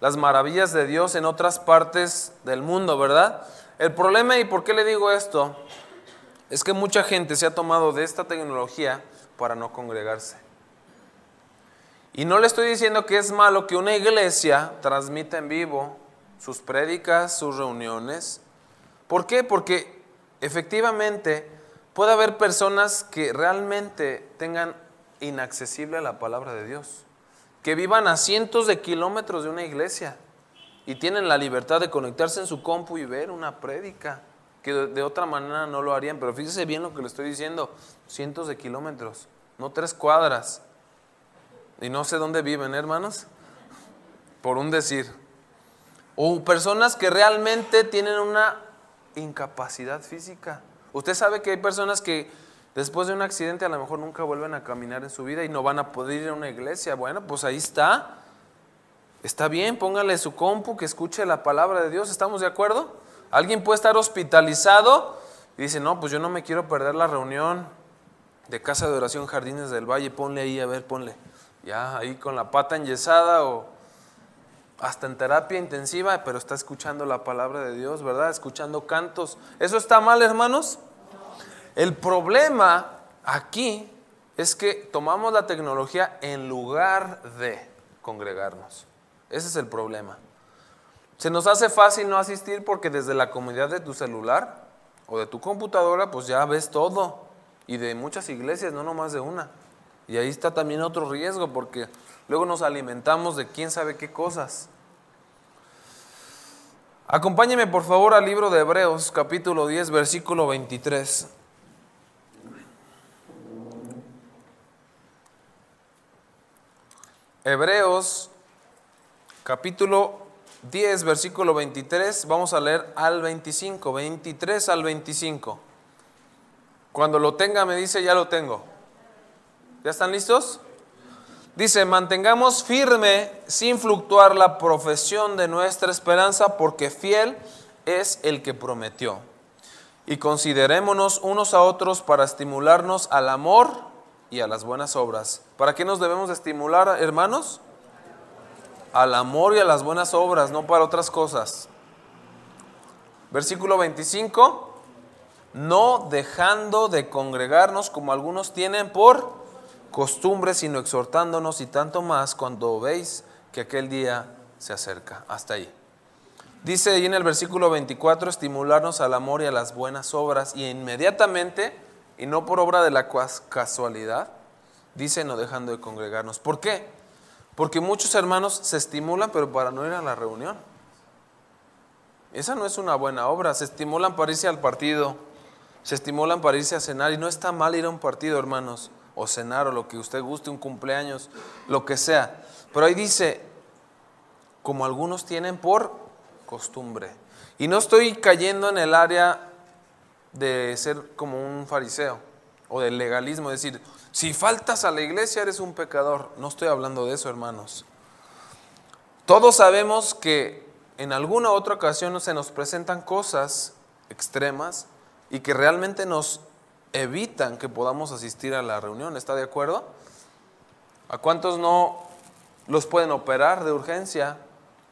las maravillas de Dios en otras partes del mundo, ¿verdad? El problema, y por qué le digo esto, es que mucha gente se ha tomado de esta tecnología para no congregarse. Y no le estoy diciendo que es malo que una iglesia transmita en vivo sus prédicas, sus reuniones. ¿Por qué? Porque efectivamente puede haber personas que realmente tengan inaccesible la palabra de Dios, que vivan a cientos de kilómetros de una iglesia y tienen la libertad de conectarse en su compu y ver una prédica, que de otra manera no lo harían. Pero fíjese bien lo que le estoy diciendo, cientos de kilómetros, no 3 cuadras. Y no sé dónde viven, hermanos, por un decir. O personas que realmente tienen una incapacidad física. Usted sabe que hay personas que después de un accidente a lo mejor nunca vuelven a caminar en su vida y no van a poder ir a una iglesia. Bueno, pues ahí está. Está bien, póngale su compu, que escuche la palabra de Dios. ¿Estamos de acuerdo? Alguien puede estar hospitalizado y dice, no, pues yo no me quiero perder la reunión de Casa de Oración Jardines del Valle. Ponle ahí, a ver, ponle. Ya ahí con la pata enyesada o hasta en terapia intensiva, pero está escuchando la palabra de Dios, ¿verdad? Escuchando cantos. ¿Eso está mal, hermanos? El problema aquí es que tomamos la tecnología en lugar de congregarnos. Ese es el problema. Se nos hace fácil no asistir porque desde la comodidad de tu celular o de tu computadora pues ya ves todo. Y de muchas iglesias, no nomás de una. Y ahí está también otro riesgo porque luego nos alimentamos de quién sabe qué cosas. Acompáñeme por favor al libro de Hebreos, capítulo 10, versículo 23. Hebreos, capítulo 10, versículo 23. Vamos a leer al 25, 23 al 25. Cuando lo tenga me dice, ya lo tengo. ¿Ya están listos? Dice, mantengamos firme sin fluctuar la profesión de nuestra esperanza, porque fiel es el que prometió. Y considerémonos unos a otros para estimularnos al amor y a las buenas obras. ¿Para qué nos debemos de estimular, hermanos? Al amor y a las buenas obras, no para otras cosas. Versículo 25. no dejando de congregarnos como algunos tienen por costumbre, sino exhortándonos, y tanto más cuando veis que aquel día se acerca. Hasta ahí. Dice ahí en el versículo 24, estimularnos al amor y a las buenas obras, y inmediatamente, y no por obra de la casualidad, dice no dejando de congregarnos. ¿Por qué? Porque muchos hermanos se estimulan, pero para no ir a la reunión. Esa no es una buena obra. Se estimulan para irse al partido, se estimulan para irse a cenar, y no está mal ir a un partido, hermanos, o cenar, o lo que usted guste, un cumpleaños, lo que sea. Pero ahí dice, como algunos tienen por costumbre. Y no estoy cayendo en el área de ser como un fariseo o del legalismo, es decir, si faltas a la iglesia eres un pecador. No estoy hablando de eso, hermanos. Todos sabemos que en alguna otra ocasión se nos presentan cosas extremas y que realmente nos evitan que podamos asistir a la reunión. ¿Está de acuerdo? ¿A cuántos no los pueden operar de urgencia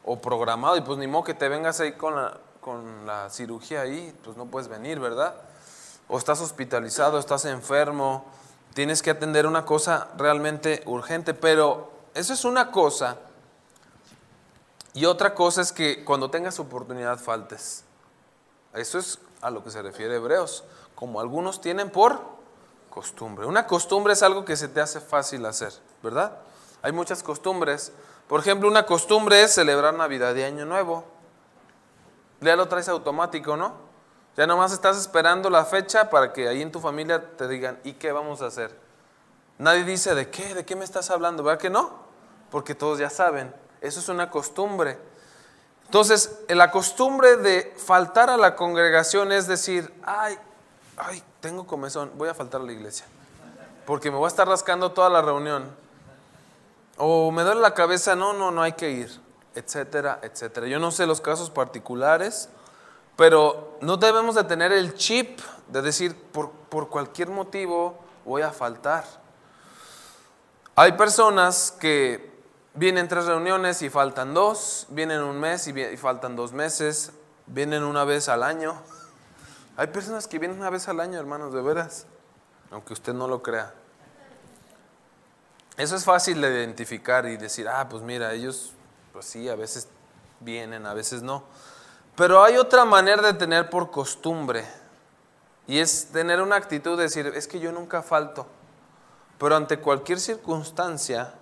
o programado? Y pues ni modo que te vengas ahí con la cirugía ahí, pues no puedes venir, ¿verdad? O estás hospitalizado, estás enfermo, tienes que atender una cosa realmente urgente. Pero eso es una cosa. Y otra cosa es que cuando tengas oportunidad faltes. Eso es a lo que se refiere Hebreos. Como algunos tienen por costumbre. Una costumbre es algo que se te hace fácil hacer, ¿verdad? Hay muchas costumbres. Por ejemplo, una costumbre es celebrar Navidad y Año Nuevo. Ya lo traes automático, ¿no? Ya nomás estás esperando la fecha para que ahí en tu familia te digan, ¿y qué vamos a hacer? Nadie dice, ¿de qué? ¿De qué me estás hablando? ¿Verdad que no? Porque todos ya saben. Eso es una costumbre. Entonces, la costumbre de faltar a la congregación es decir, ay, tengo comezón, voy a faltar a la iglesia, porque me voy a estar rascando toda la reunión. O me duele la cabeza, no hay que ir, etcétera, etcétera. Yo no sé los casos particulares, pero no debemos de tener el chip de decir, por cualquier motivo voy a faltar. Hay personas que vienen 3 reuniones y faltan 2, vienen un mes y faltan 2 meses, vienen una vez al año. Hay personas que vienen una vez al año, hermanos, de veras, aunque usted no lo crea. Eso es fácil de identificar y decir, pues mira, ellos, pues sí, a veces vienen, a veces no. Pero hay otra manera de tener por costumbre, y es tener una actitud de decir, es que yo nunca falto, pero ante cualquier circunstancia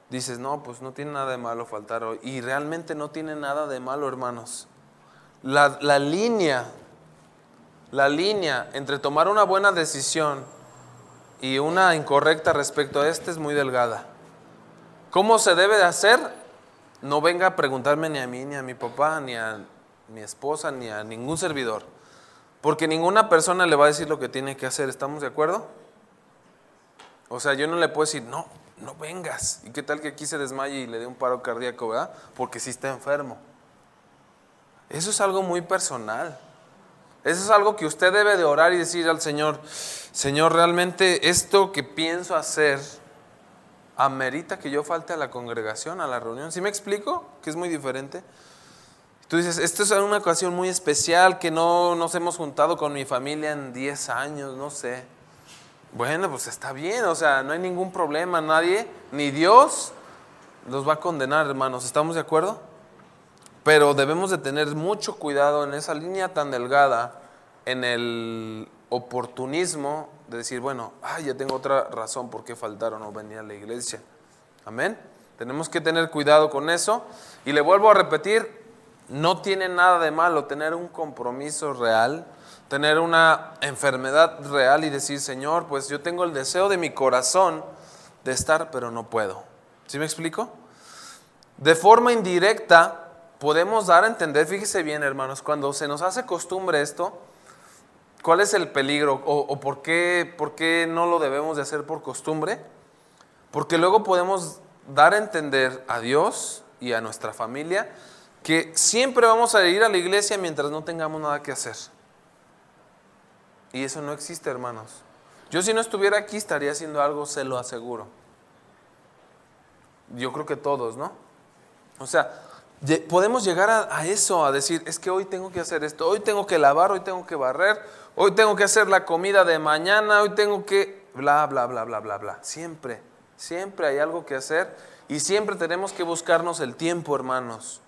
dices, no, pues no tiene nada de malo faltar hoy. Y realmente no tiene nada de malo, hermanos. La línea entre tomar una buena decisión y una incorrecta respecto a es muy delgada. ¿Cómo se debe de hacer? No venga a preguntarme ni a mí, ni a mi papá, ni a mi esposa, ni a ningún servidor. Porque ninguna persona le va a decir lo que tiene que hacer. ¿Estamos de acuerdo? O sea, yo no le puedo decir, no vengas. ¿Y qué tal que aquí se desmaye y le dé un paro cardíaco, verdad? Porque sí está enfermo. Eso es algo muy personal. Eso es algo que usted debe de orar y decir al Señor, Señor, realmente esto que pienso hacer amerita que yo falte a la congregación, a la reunión. ¿Sí me explico? Que es muy diferente. Tú dices, esto es una ocasión muy especial que no nos hemos juntado con mi familia en 10 años, no sé. Bueno, pues está bien, o sea, no hay ningún problema, nadie, ni Dios los va a condenar, hermanos, ¿estamos de acuerdo? Pero debemos de tener mucho cuidado en esa línea tan delgada, en el oportunismo de decir, bueno, ya tengo otra razón por qué faltar o no venir a la iglesia. Amén. Tenemos que tener cuidado con eso. Y le vuelvo a repetir, no tiene nada de malo tener un compromiso real, tener una enfermedad real y decir, Señor, pues yo tengo el deseo de mi corazón de estar, pero no puedo. ¿Sí me explico? De forma indirecta podemos dar a entender, fíjese bien, hermanos, cuando se nos hace costumbre esto, ¿cuál es el peligro? ¿O por qué no lo debemos de hacer por costumbre? Porque luego podemos dar a entender a Dios y a nuestra familia que siempre vamos a ir a la iglesia mientras no tengamos nada que hacer. Y eso no existe, hermanos. Yo si no estuviera aquí estaría haciendo algo, se lo aseguro. Yo creo que todos, ¿no? O sea, Podemos llegar a eso, a decir, es que hoy tengo que hacer esto, hoy tengo que lavar, hoy tengo que barrer, hoy tengo que hacer la comida de mañana, hoy tengo que bla, bla, bla, bla, bla, bla. Siempre, siempre hay algo que hacer y siempre tenemos que buscarnos el tiempo, hermanos.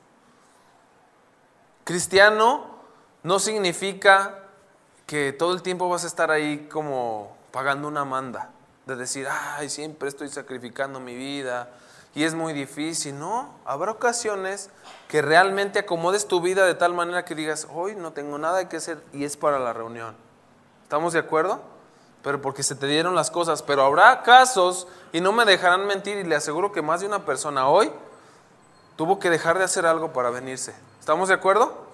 Cristiano no significa que todo el tiempo vas a estar ahí como pagando una manda, de decir, ay, siempre estoy sacrificando mi vida y es muy difícil. No, habrá ocasiones que realmente acomodes tu vida de tal manera que digas, hoy no tengo nada que hacer y es para la reunión. ¿Estamos de acuerdo? Pero porque se te dieron las cosas. Pero habrá casos, y no me dejarán mentir, y le aseguro que más de una persona hoy tuvo que dejar de hacer algo para venirse. ¿Estamos de acuerdo?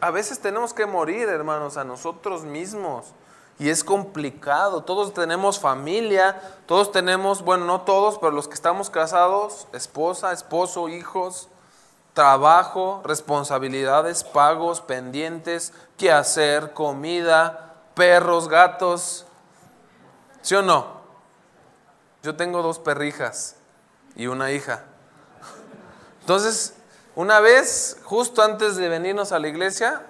A veces tenemos que morir, hermanos, a nosotros mismos. Y es complicado. Todos tenemos familia, todos tenemos, bueno, no todos, pero los que estamos casados, esposa, esposo, hijos, trabajo, responsabilidades, pagos, pendientes, qué hacer, comida, perros, gatos. ¿Sí o no? Yo tengo 2 perrijas y una hija. Entonces, una vez, justo antes de venirnos a la iglesia,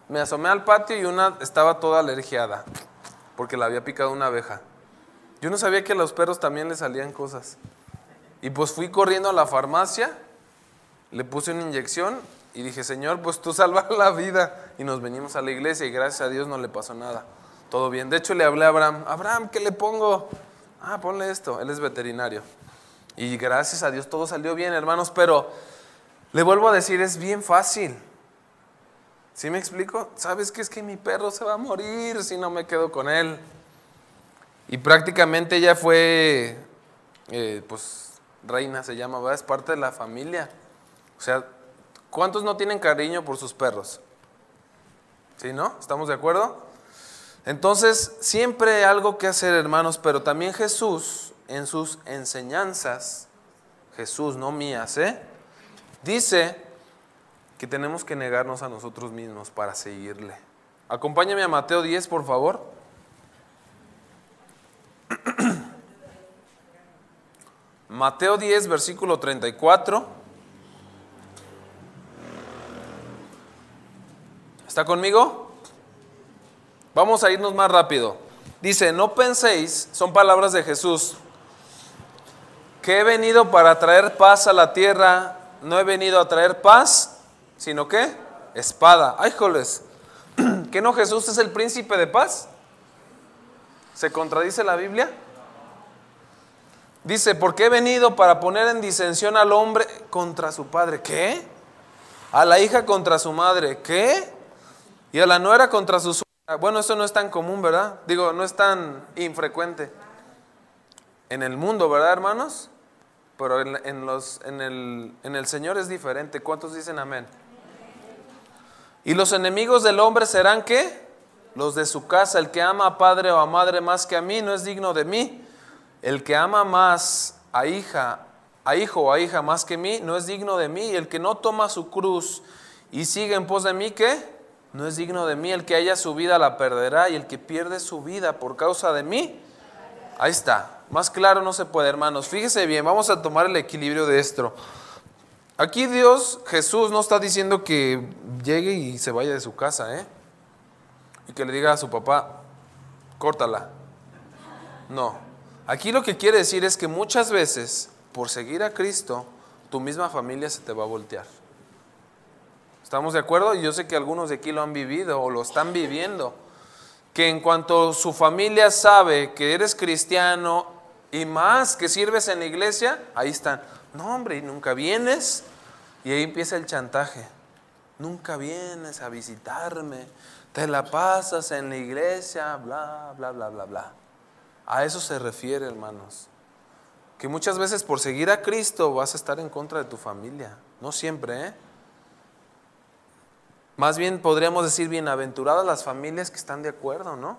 me asomé al patio y una estaba toda alergiada porque la había picado una abeja. Yo no sabía que a los perros también les salían cosas. Y pues fui corriendo a la farmacia, le puse una inyección y dije, Señor, pues tú salva la vida. Y nos venimos a la iglesia y gracias a Dios no le pasó nada. Todo bien. De hecho le hablé a Abraham, Abraham, ¿qué le pongo? Ah, ponle esto. Él es veterinario. Y gracias a Dios todo salió bien, hermanos, pero le vuelvo a decir, es bien fácil. ¿Sí me explico? ¿Sabes qué? Es que mi perro se va a morir si no me quedo con él. Y prácticamente ella fue, pues, reina se llama, ¿verdad? Es parte de la familia. O sea, ¿cuántos no tienen cariño por sus perros? ¿Sí, no? ¿Estamos de acuerdo? Entonces, siempre hay algo que hacer, hermanos, pero también Jesús, en sus enseñanzas, Jesús, no mías, dice que tenemos que negarnos a nosotros mismos para seguirle. Acompáñame a Mateo 10, por favor. Mateo 10, versículo 34. ¿Está conmigo? Vamos a irnos más rápido. Dice, no penséis, son palabras de Jesús, que he venido para traer paz a la tierra. No he venido a traer paz, sino ¿qué? Espada. ¡Ay, joles! ¿Que no Jesús es el príncipe de paz? ¿Se contradice la Biblia? Dice, porque he venido para poner en disensión al hombre contra su padre. ¿Qué? A la hija contra su madre. ¿Qué? Y a la nuera contra su suegra. Bueno, eso no es tan común, ¿verdad? Digo, no es tan infrecuente en el mundo, ¿verdad, hermanos? Pero en el Señor es diferente. ¿Cuántos dicen amén? Y los enemigos del hombre serán ¿qué? Los de su casa. El que ama a padre o a madre más que a mí no es digno de mí. El que ama más a hijo o a hija más que mí no es digno de mí. Y el que no toma su cruz y sigue en pos de mí, ¿qué? No es digno de mí. El que haya su vida la perderá, y el que pierde su vida por causa de mí, ahí está. Más claro no se puede, hermanos. Fíjese bien, vamos a tomar el equilibrio de esto. Aquí Jesús no está diciendo que llegue y se vaya de su casa, y que le diga a su papá, córtala. No. Aquí lo que quiere decir es que muchas veces, por seguir a Cristo, tu misma familia se te va a voltear. ¿Estamos de acuerdo? Y yo sé que algunos de aquí lo han vivido o lo están viviendo. Que en cuanto su familia sabe que eres cristiano y más que sirves en la iglesia, ahí están. No, hombre, y nunca vienes. Y ahí empieza el chantaje. Nunca vienes a visitarme, te la pasas en la iglesia, bla, bla, bla, bla, bla. A eso se refiere, hermanos. Que muchas veces por seguir a Cristo vas a estar en contra de tu familia. No siempre, Más bien podríamos decir bienaventuradas las familias que están de acuerdo, ¿no?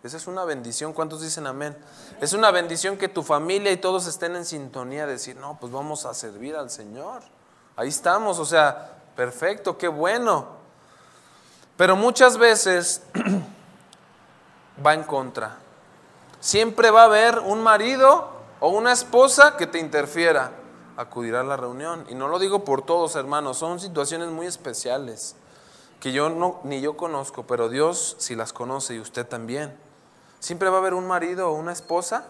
Esa es una bendición. ¿Cuántos dicen amén? Es una bendición que tu familia y todos estén en sintonía de decir, no, pues vamos a servir al Señor. Ahí estamos, o sea, perfecto, qué bueno. Pero muchas veces va en contra. Siempre va a haber un marido o una esposa que te interfiera. acudir a la reunión. Y no lo digo por todos, hermanos, son situaciones muy especiales que ni yo conozco, pero Dios sí las conoce y usted también. Siempre va a haber un marido o una esposa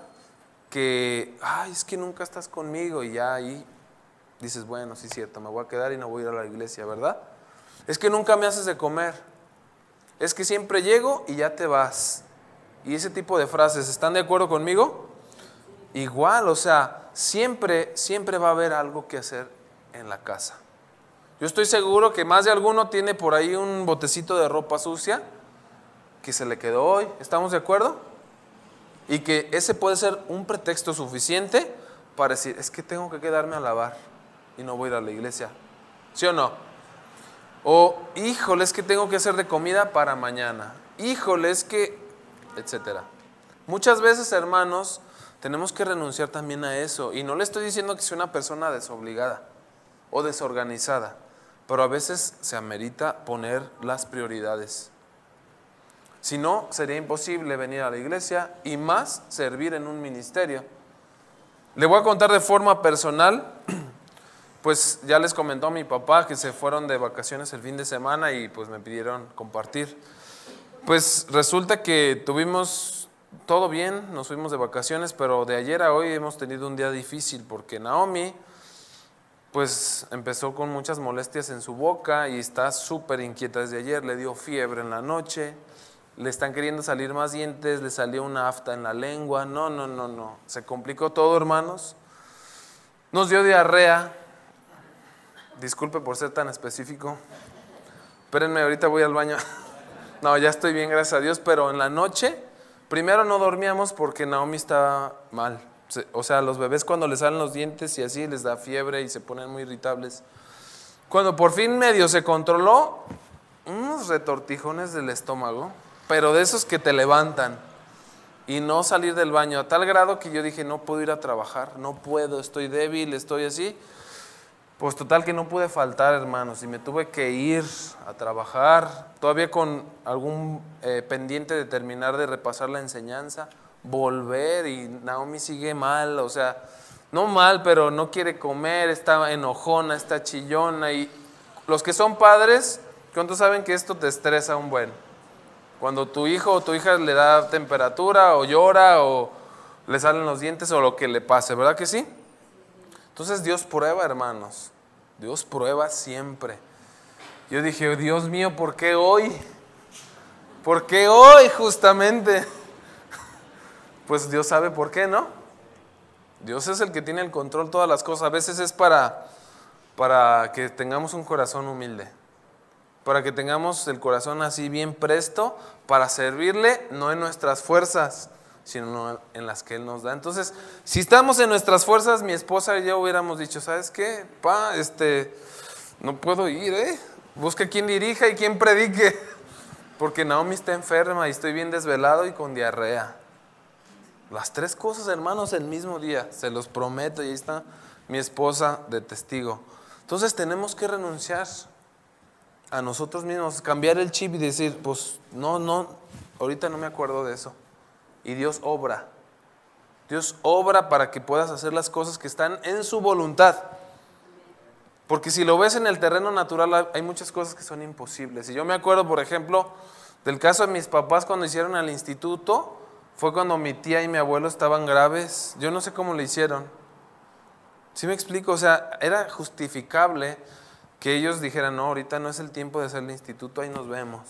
que, ay, es que nunca estás conmigo, y ya ahí dices, bueno, sí es cierto, me voy a quedar y no voy a ir a la iglesia, ¿verdad? Es que nunca me haces de comer, es que siempre llego y ya te vas. Y ese tipo de frases, ¿están de acuerdo conmigo? Igual, o sea, siempre va a haber algo que hacer en la casa. Yo estoy seguro que más de alguno tiene por ahí un botecito de ropa sucia que se le quedó hoy, ¿estamos de acuerdo? Y que ese puede ser un pretexto suficiente para decir, es que tengo que quedarme a lavar y no voy a ir a la iglesia, ¿sí o no? O, híjole, es que tengo que hacer de comida para mañana, híjole, es que, etcétera. Muchas veces, hermanos, tenemos que renunciar también a eso, y no le estoy diciendo que sea una persona desobligada o desorganizada, pero a veces se amerita poner las prioridades. Si no, sería imposible venir a la iglesia y más servir en un ministerio. Le voy a contar de forma personal, pues ya les comentó a mi papá que se fueron de vacaciones el fin de semana y pues me pidieron compartir. Pues resulta que tuvimos todo bien, nos fuimos de vacaciones, pero de ayer a hoy hemos tenido un día difícil porque Naomi pues empezó con muchas molestias en su boca y está súper inquieta desde ayer, le dio fiebre en la noche. Le están queriendo salir más dientes, le salió una afta en la lengua, no, se complicó todo, hermanos. Nos dio diarrea, disculpe por ser tan específico, espérenme, ahorita voy al baño. No, ya estoy bien, gracias a Dios, pero en la noche, primero no dormíamos porque Naomi estaba mal. O sea, los bebés cuando les salen los dientes y así les da fiebre y se ponen muy irritables. Cuando por fin medio se controló, unos retortijones del estómago, pero de esos que te levantan, y no salir del baño, a tal grado que yo dije, no puedo ir a trabajar, no puedo, estoy débil, estoy así. Pues total que no pude faltar, hermanos, y me tuve que ir a trabajar, todavía con algún pendiente de terminar de repasar la enseñanza, volver, y Naomi sigue mal, o sea, no mal, pero no quiere comer, está enojona, está chillona, y los que son padres, ¿cuántos saben que esto te estresa un buen? Cuando tu hijo o tu hija le da temperatura o llora o le salen los dientes o lo que le pase, ¿verdad que sí? Entonces Dios prueba, hermanos, Dios prueba siempre. Yo dije, Dios mío, ¿por qué hoy? ¿Por qué hoy justamente? Pues Dios sabe por qué, ¿no? Dios es el que tiene el control de todas las cosas. A veces es para que tengamos un corazón humilde, para que tengamos el corazón así bien presto para servirle, no en nuestras fuerzas, sino en las que Él nos da. Entonces, si estamos en nuestras fuerzas, mi esposa y yo hubiéramos dicho, ¿sabes qué? No puedo ir, busca quien dirija y quien predique, porque Naomi está enferma y estoy bien desvelado y con diarrea. Las tres cosas, hermanos, el mismo día, se los prometo, y ahí está mi esposa de testigo. Entonces tenemos que renunciar a nosotros mismos, cambiar el chip y decir, pues no, ahorita no me acuerdo de eso. Y Dios obra para que puedas hacer las cosas que están en su voluntad. Porque si lo ves en el terreno natural, hay muchas cosas que son imposibles. Y yo me acuerdo, por ejemplo, del caso de mis papás cuando hicieron al instituto, fue cuando mi tía y mi abuelo estaban graves. Yo no sé cómo le hicieron. ¿Sí me explico? O sea, era justificable que ellos dijeran, no, ahorita no es el tiempo de hacer el instituto, ahí nos vemos.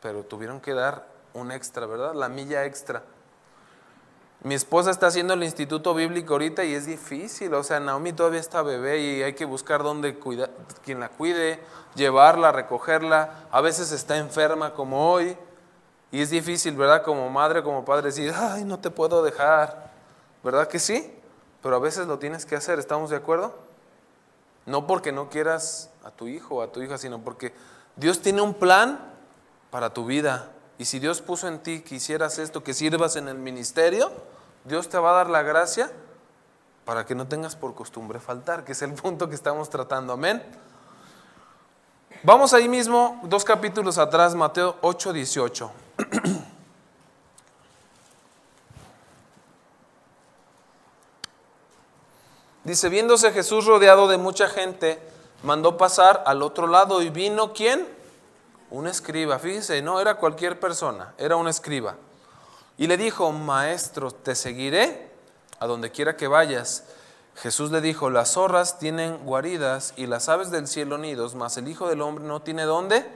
Pero tuvieron que dar un extra, ¿verdad? La milla extra. Mi esposa está haciendo el instituto bíblico ahorita y es difícil, o sea, Naomi todavía está bebé y hay que buscar dónde cuidar, quien la cuide, llevarla, recogerla. A veces está enferma como hoy y es difícil, ¿verdad? Como madre, como padre decir, ay, no te puedo dejar, ¿verdad que sí? Pero a veces lo tienes que hacer, ¿estamos de acuerdo? No porque no quieras a tu hijo o a tu hija, sino porque Dios tiene un plan para tu vida. Y si Dios puso en ti que hicieras esto, que sirvas en el ministerio, Dios te va a dar la gracia para que no tengas por costumbre faltar, que es el punto que estamos tratando. Amén. Vamos ahí mismo, 2 capítulos atrás, Mateo 8:18. Dice, viéndose Jesús rodeado de mucha gente, mandó pasar al otro lado y vino ¿quién? Un escriba, fíjese, no era cualquier persona, era un escriba. Y le dijo, maestro, te seguiré a donde quiera que vayas. Jesús le dijo, las zorras tienen guaridas y las aves del cielo nidos, mas el Hijo del Hombre no tiene dónde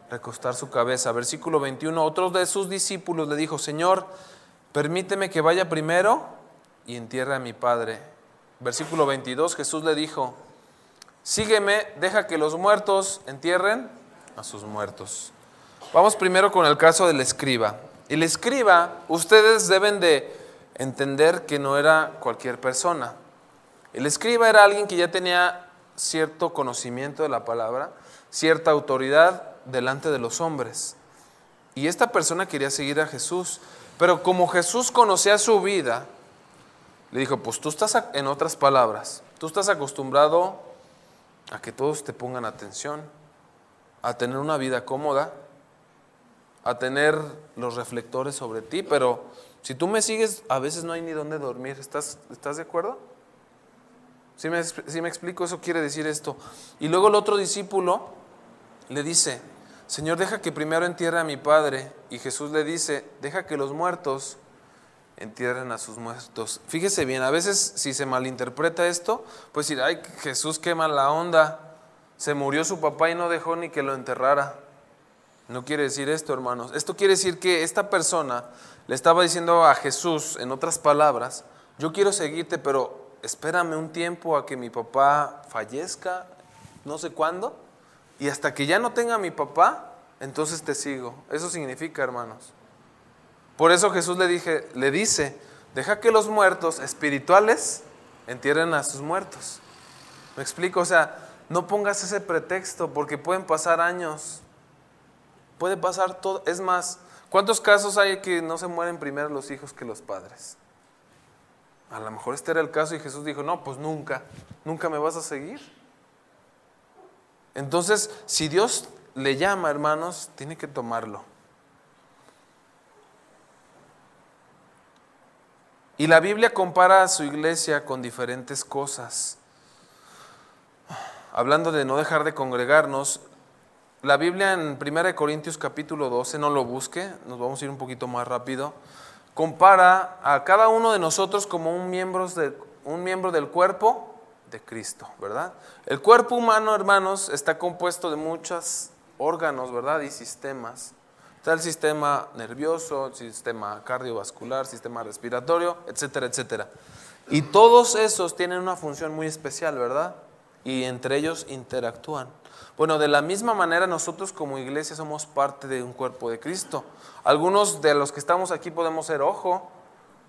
recostar su cabeza. Versículo 21, otro de sus discípulos le dijo, Señor, permíteme que vaya primero y entierre a mi Padre. Versículo 22, Jesús le dijo, sígueme, deja que los muertos entierren a sus muertos. Vamos primero con el caso del escriba. El escriba, ustedes deben de entender que no era cualquier persona. El escriba era alguien que ya tenía cierto conocimiento de la palabra, cierta autoridad delante de los hombres. Y esta persona quería seguir a Jesús, pero como Jesús conocía su vida, le dijo, pues tú estás, en otras palabras, tú estás acostumbrado a que todos te pongan atención, a tener una vida cómoda, a tener los reflectores sobre ti, pero si tú me sigues, a veces no hay ni dónde dormir. ¿Estás de acuerdo? ¿Sí me explico? Eso quiere decir esto. Y luego el otro discípulo le dice, Señor, deja que primero entierre a mi Padre. Y Jesús le dice, deja que los muertos entierren a sus muertos. Fíjese bien, a veces si se malinterpreta esto, pues decir, ay, Jesús qué mala onda, se murió su papá y no dejó ni que lo enterrara. No quiere decir esto, hermanos. Esto quiere decir que esta persona le estaba diciendo a Jesús, en otras palabras, yo quiero seguirte, pero espérame un tiempo a que mi papá fallezca, no sé cuándo, y hasta que ya no tenga a mi papá, entonces te sigo. Eso significa, hermanos. Por eso Jesús le dice, deja que los muertos espirituales entierren a sus muertos. ¿Me explico? O sea, no pongas ese pretexto porque pueden pasar años. Puede pasar todo. Es más, ¿cuántos casos hay que no se mueren primero los hijos que los padres? A lo mejor este era el caso y Jesús dijo, no, pues nunca me vas a seguir. Entonces, si Dios le llama, hermanos, tiene que tomarlo. Y la Biblia compara a su iglesia con diferentes cosas. Hablando de no dejar de congregarnos, la Biblia en 1 Corintios capítulo 12, no lo busque, nos vamos a ir un poquito más rápido, compara a cada uno de nosotros como un miembro del cuerpo de Cristo, ¿verdad? El cuerpo humano, hermanos, está compuesto de muchos órganos, ¿verdad? Y sistemas. Está el sistema nervioso, el sistema cardiovascular, sistema respiratorio, etcétera, etcétera. Y todos esos tienen una función muy especial, ¿verdad? Y entre ellos interactúan. Bueno, de la misma manera nosotros como iglesia somos parte de un cuerpo de Cristo. Algunos de los que estamos aquí podemos ser ojo,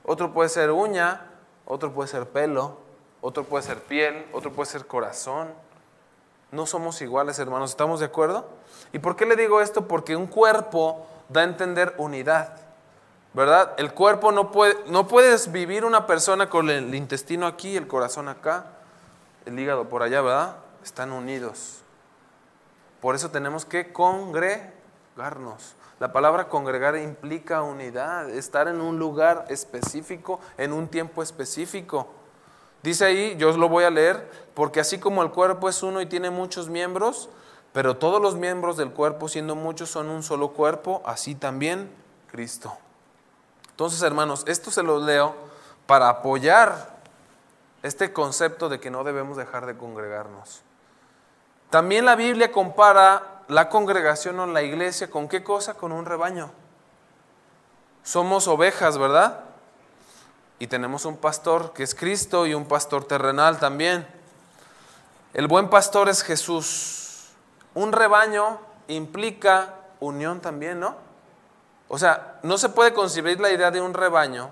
otro puede ser uña, otro puede ser pelo, otro puede ser piel, otro puede ser corazón. No somos iguales, hermanos, ¿estamos de acuerdo? ¿Y por qué le digo esto? Porque un cuerpo da a entender unidad, ¿verdad? El cuerpo no puedes vivir una persona con el intestino aquí, el corazón acá, el hígado por allá, ¿verdad? Están unidos. Por eso tenemos que congregarnos. La palabra congregar implica unidad, estar en un lugar específico, en un tiempo específico. Dice ahí, yo os lo voy a leer, porque así como el cuerpo es uno y tiene muchos miembros, pero todos los miembros del cuerpo, siendo muchos, son un solo cuerpo, así también Cristo. Entonces, hermanos, esto se lo leo para apoyar este concepto de que no debemos dejar de congregarnos. También la Biblia compara la congregación o la iglesia ¿con qué cosa? Con un rebaño. Somos ovejas, ¿verdad? Y tenemos un pastor que es Cristo y un pastor terrenal también. El buen pastor es Jesús. Un rebaño implica unión también, ¿no? O sea, no se puede concebir la idea de un rebaño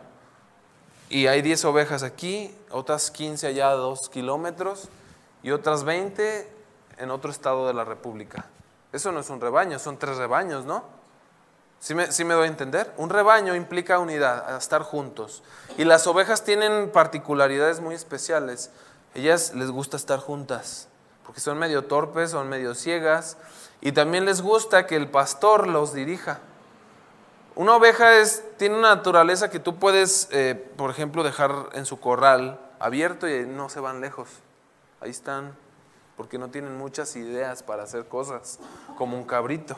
y hay 10 ovejas aquí, otras 15 allá a 2 kilómetros y otras 20 en otro estado de la República. Eso no es un rebaño, son 3 rebaños, ¿no? ¿Sí me doy a entender? Un rebaño implica unidad, estar juntos. Y las ovejas tienen particularidades muy especiales. Ellas les gusta estar juntas, porque son medio torpes, son medio ciegas, y también les gusta que el pastor los dirija. Una oveja tiene una naturaleza que tú puedes, por ejemplo, dejar en su corral abierto y no se van lejos. Ahí están, porque no tienen muchas ideas para hacer cosas, como un cabrito.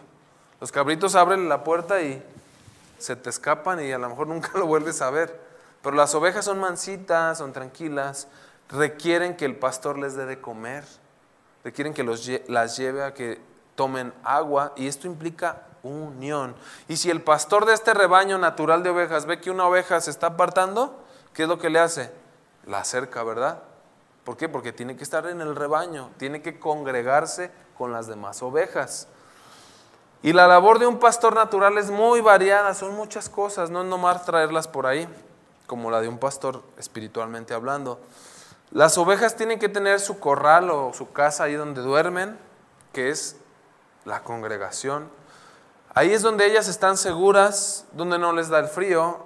Los cabritos abren la puerta y se te escapan y a lo mejor nunca lo vuelves a ver. Pero las ovejas son mansitas, son tranquilas, requieren que el pastor les dé de comer, requieren que las lleve a que tomen agua, y esto implica unión. Y si el pastor de este rebaño natural de ovejas ve que una oveja se está apartando, ¿qué es lo que le hace? La acerca, ¿verdad? ¿Por qué? Porque tiene que estar en el rebaño, tiene que congregarse con las demás ovejas. Y la labor de un pastor natural es muy variada, son muchas cosas, no es nomás traerlas por ahí, como la de un pastor espiritualmente hablando. Las ovejas tienen que tener su corral o su casa ahí donde duermen, que es la congregación. Ahí es donde ellas están seguras, donde no les da el frío,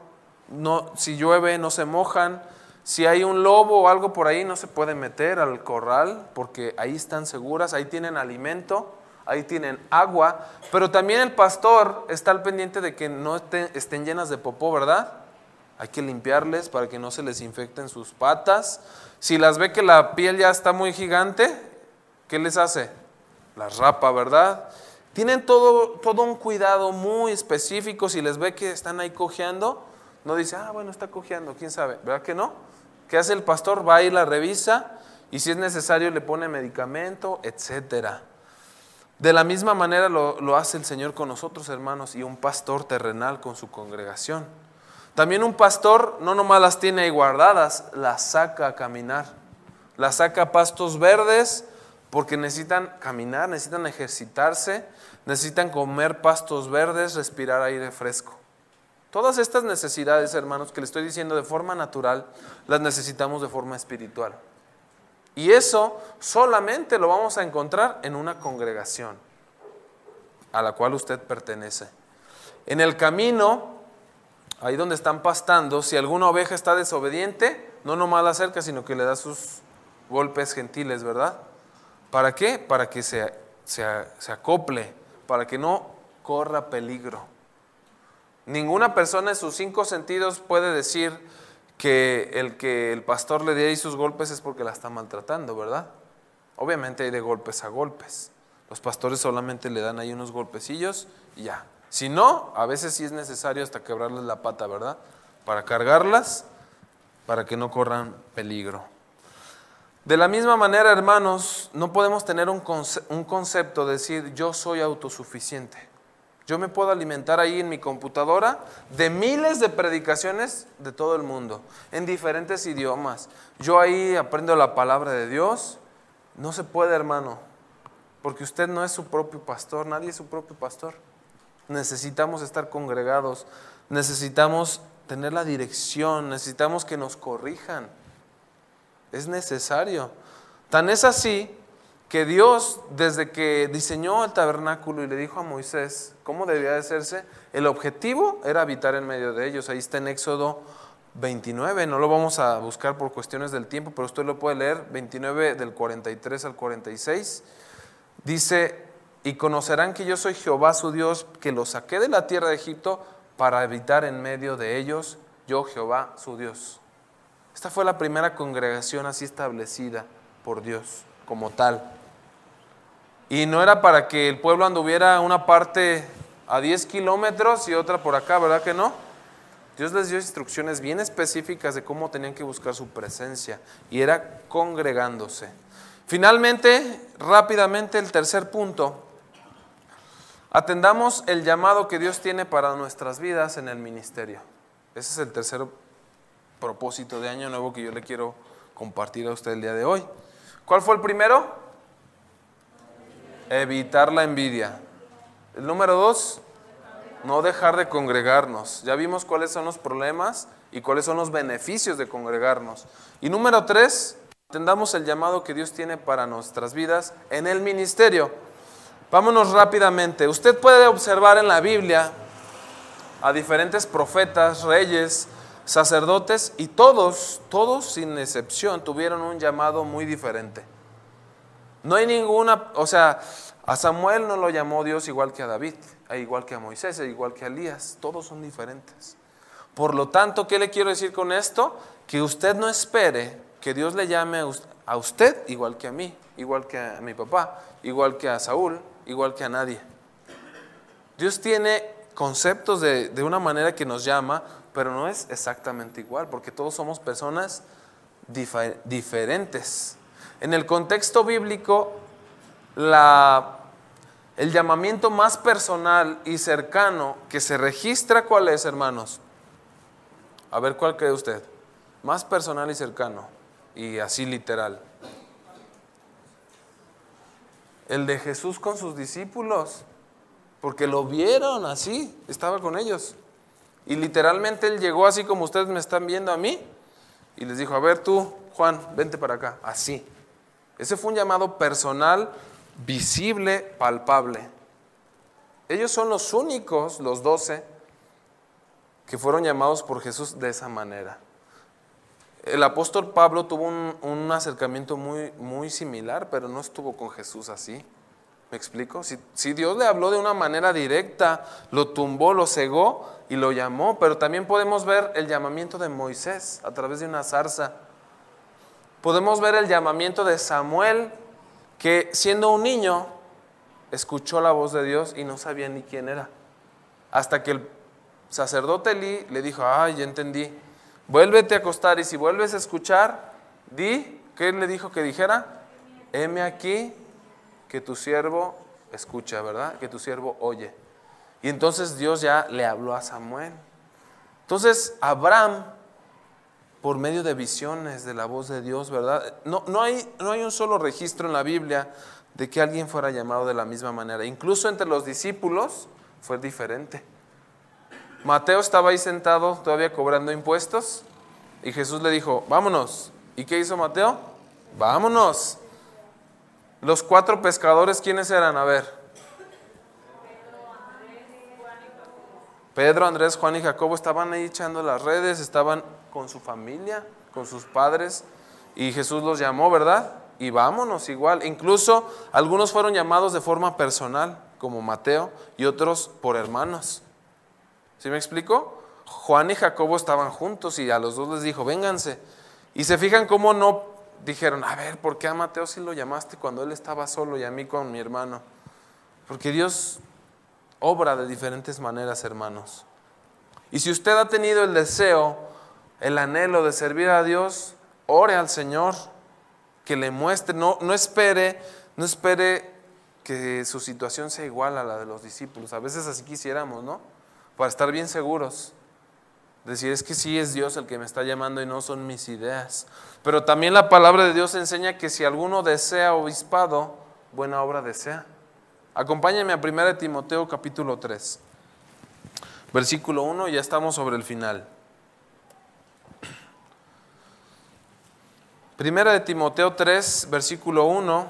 si llueve no se mojan, si hay un lobo o algo por ahí no se puede meter al corral, porque ahí están seguras, ahí tienen alimento, ahí tienen agua, pero también el pastor está al pendiente de que no estén llenas de popó, ¿verdad? Hay que limpiarles para que no se les infecten sus patas. Si las ve que la piel ya está muy gigante, ¿qué les hace? Las rapa, ¿verdad? Tienen todo un cuidado muy específico. Si les ve que están ahí cojeando, no dice, bueno, está cojeando, quién sabe, ¿verdad que no? ¿Qué hace el pastor? Va y la revisa, y si es necesario le pone medicamento, etcétera. De la misma manera lo hace el Señor con nosotros, hermanos, y un pastor terrenal con su congregación. También un pastor no nomás las tiene ahí guardadas, las saca a caminar, las saca a pastos verdes, porque necesitan caminar, necesitan ejercitarse, necesitan comer pastos verdes, respirar aire fresco. Todas estas necesidades, hermanos, que le estoy diciendo de forma natural, las necesitamos de forma espiritual. Y eso solamente lo vamos a encontrar en una congregación a la cual usted pertenece. En el camino, ahí donde están pastando, si alguna oveja está desobediente, no nomás la acerca, sino que le da sus golpes gentiles, ¿verdad? ¿Para qué? Para que se acople, para que no corra peligro. Ninguna persona en sus 5 sentidos puede decir que el pastor le dé ahí sus golpes es porque la está maltratando, ¿verdad? Obviamente hay de golpes a golpes. Los pastores solamente le dan ahí unos golpecillos y ya. Si no, a veces sí es necesario hasta quebrarles la pata, ¿verdad? Para cargarlas, para que no corran peligro. De la misma manera, hermanos, no podemos tener un concepto de decir yo soy autosuficiente. Yo me puedo alimentar ahí en mi computadora de miles de predicaciones de todo el mundo, en diferentes idiomas. Yo ahí aprendo la palabra de Dios. No se puede, hermano, porque usted no es su propio pastor, nadie es su propio pastor. Necesitamos estar congregados, necesitamos tener la dirección, necesitamos que nos corrijan. Es necesario. Tan es así que Dios, desde que diseñó el tabernáculo y le dijo a Moisés cómo debía de hacerse, el objetivo era habitar en medio de ellos. Ahí está en Éxodo 29, no lo vamos a buscar por cuestiones del tiempo, pero usted lo puede leer, 29 del 43 al 46. Dice, y conocerán que yo soy Jehová su Dios, que los saqué de la tierra de Egipto para habitar en medio de ellos, yo Jehová su Dios. Esta fue la primera congregación así establecida por Dios como tal. Y no era para que el pueblo anduviera una parte a 10 kilómetros y otra por acá, ¿verdad que no? Dios les dio instrucciones bien específicas de cómo tenían que buscar su presencia, y era congregándose. Finalmente, rápidamente, el tercer punto. Atendamos el llamado que Dios tiene para nuestras vidas en el ministerio. Ese es el tercer propósito de año nuevo que yo le quiero compartir a usted el día de hoy. ¿Cuál fue el primero? Evitar la envidia. El número 2, no dejar de congregarnos. Ya vimos cuáles son los problemas y cuáles son los beneficios de congregarnos. Y número 3, atendamos el llamado que Dios tiene para nuestras vidas en el ministerio. Vámonos rápidamente. Usted puede observar en la Biblia a diferentes profetas, reyes, sacerdotes, y todos sin excepción tuvieron un llamado muy diferente. No hay ninguna, a Samuel no lo llamó Dios igual que a David, igual que a Moisés, igual que a Elías, todos son diferentes. Por lo tanto, ¿qué le quiero decir con esto? Que usted no espere que Dios le llame a usted igual que a mí, igual que a mi papá, igual que a Saúl, igual que a nadie. Dios tiene conceptos de una manera que nos llama, pero no es exactamente igual, porque todos somos personas diferentes. En el contexto bíblico, el llamamiento más personal y cercano que se registra, ¿cuál es, hermanos? A ver, ¿cuál cree usted? Más personal y cercano, y así literal. El de Jesús con sus discípulos, porque lo vieron así, estaba con ellos. Y literalmente Él llegó así como ustedes me están viendo a mí, y les dijo, a ver tú, Juan, vente para acá, así. Ese fue un llamado personal, visible, palpable. Ellos son los únicos, los 12, que fueron llamados por Jesús de esa manera. El apóstol Pablo tuvo un acercamiento muy similar, pero no estuvo con Jesús así. ¿Me explico? Si Dios le habló de una manera directa, lo tumbó, lo cegó y lo llamó, pero también podemos ver el llamamiento de Moisés a través de una zarza. Podemos ver el llamamiento de Samuel, que siendo un niño escuchó la voz de Dios y no sabía ni quién era. Hasta que el sacerdote Elí le dijo, ya entendí, vuélvete a acostar y si vuelves a escuchar, ¿qué le dijo que dijera? Heme aquí, que tu siervo escucha, ¿verdad? Que tu siervo oye. Y entonces Dios ya le habló a Samuel. Entonces Abraham, por medio de visiones de la voz de Dios, ¿verdad? No hay un solo registro en la Biblia de que alguien fuera llamado de la misma manera. Incluso entre los discípulos fue diferente. Mateo estaba ahí sentado todavía cobrando impuestos y Jesús le dijo, vámonos. ¿Y qué hizo Mateo? Vámonos. Los 4 pescadores, ¿quiénes eran? A ver. Pedro, Andrés, Juan y Jacobo estaban ahí echando las redes, estaban con su familia, con sus padres, y Jesús los llamó, ¿verdad? Y vámonos igual. Incluso algunos fueron llamados de forma personal, como Mateo, y otros por hermanos. ¿Sí me explico? Juan y Jacobo estaban juntos y a los dos les dijo, vénganse. Y se fijan cómo no dijeron, a ver, ¿por qué a Mateo sí lo llamaste cuando él estaba solo y a mí con mi hermano? Porque Dios obra de diferentes maneras, hermanos. Y si usted ha tenido el deseo, el anhelo de servir a Dios, ore al Señor, que le muestre, no espere que su situación sea igual a la de los discípulos. A veces así quisiéramos, ¿no? Para estar bien seguros. Decir, es que sí es Dios el que me está llamando y no son mis ideas. Pero también la palabra de Dios enseña que si alguno desea obispado, buena obra desea. Acompáñenme a 1 Timoteo capítulo 3, versículo 1, ya estamos sobre el final. 1 Timoteo 3, versículo 1.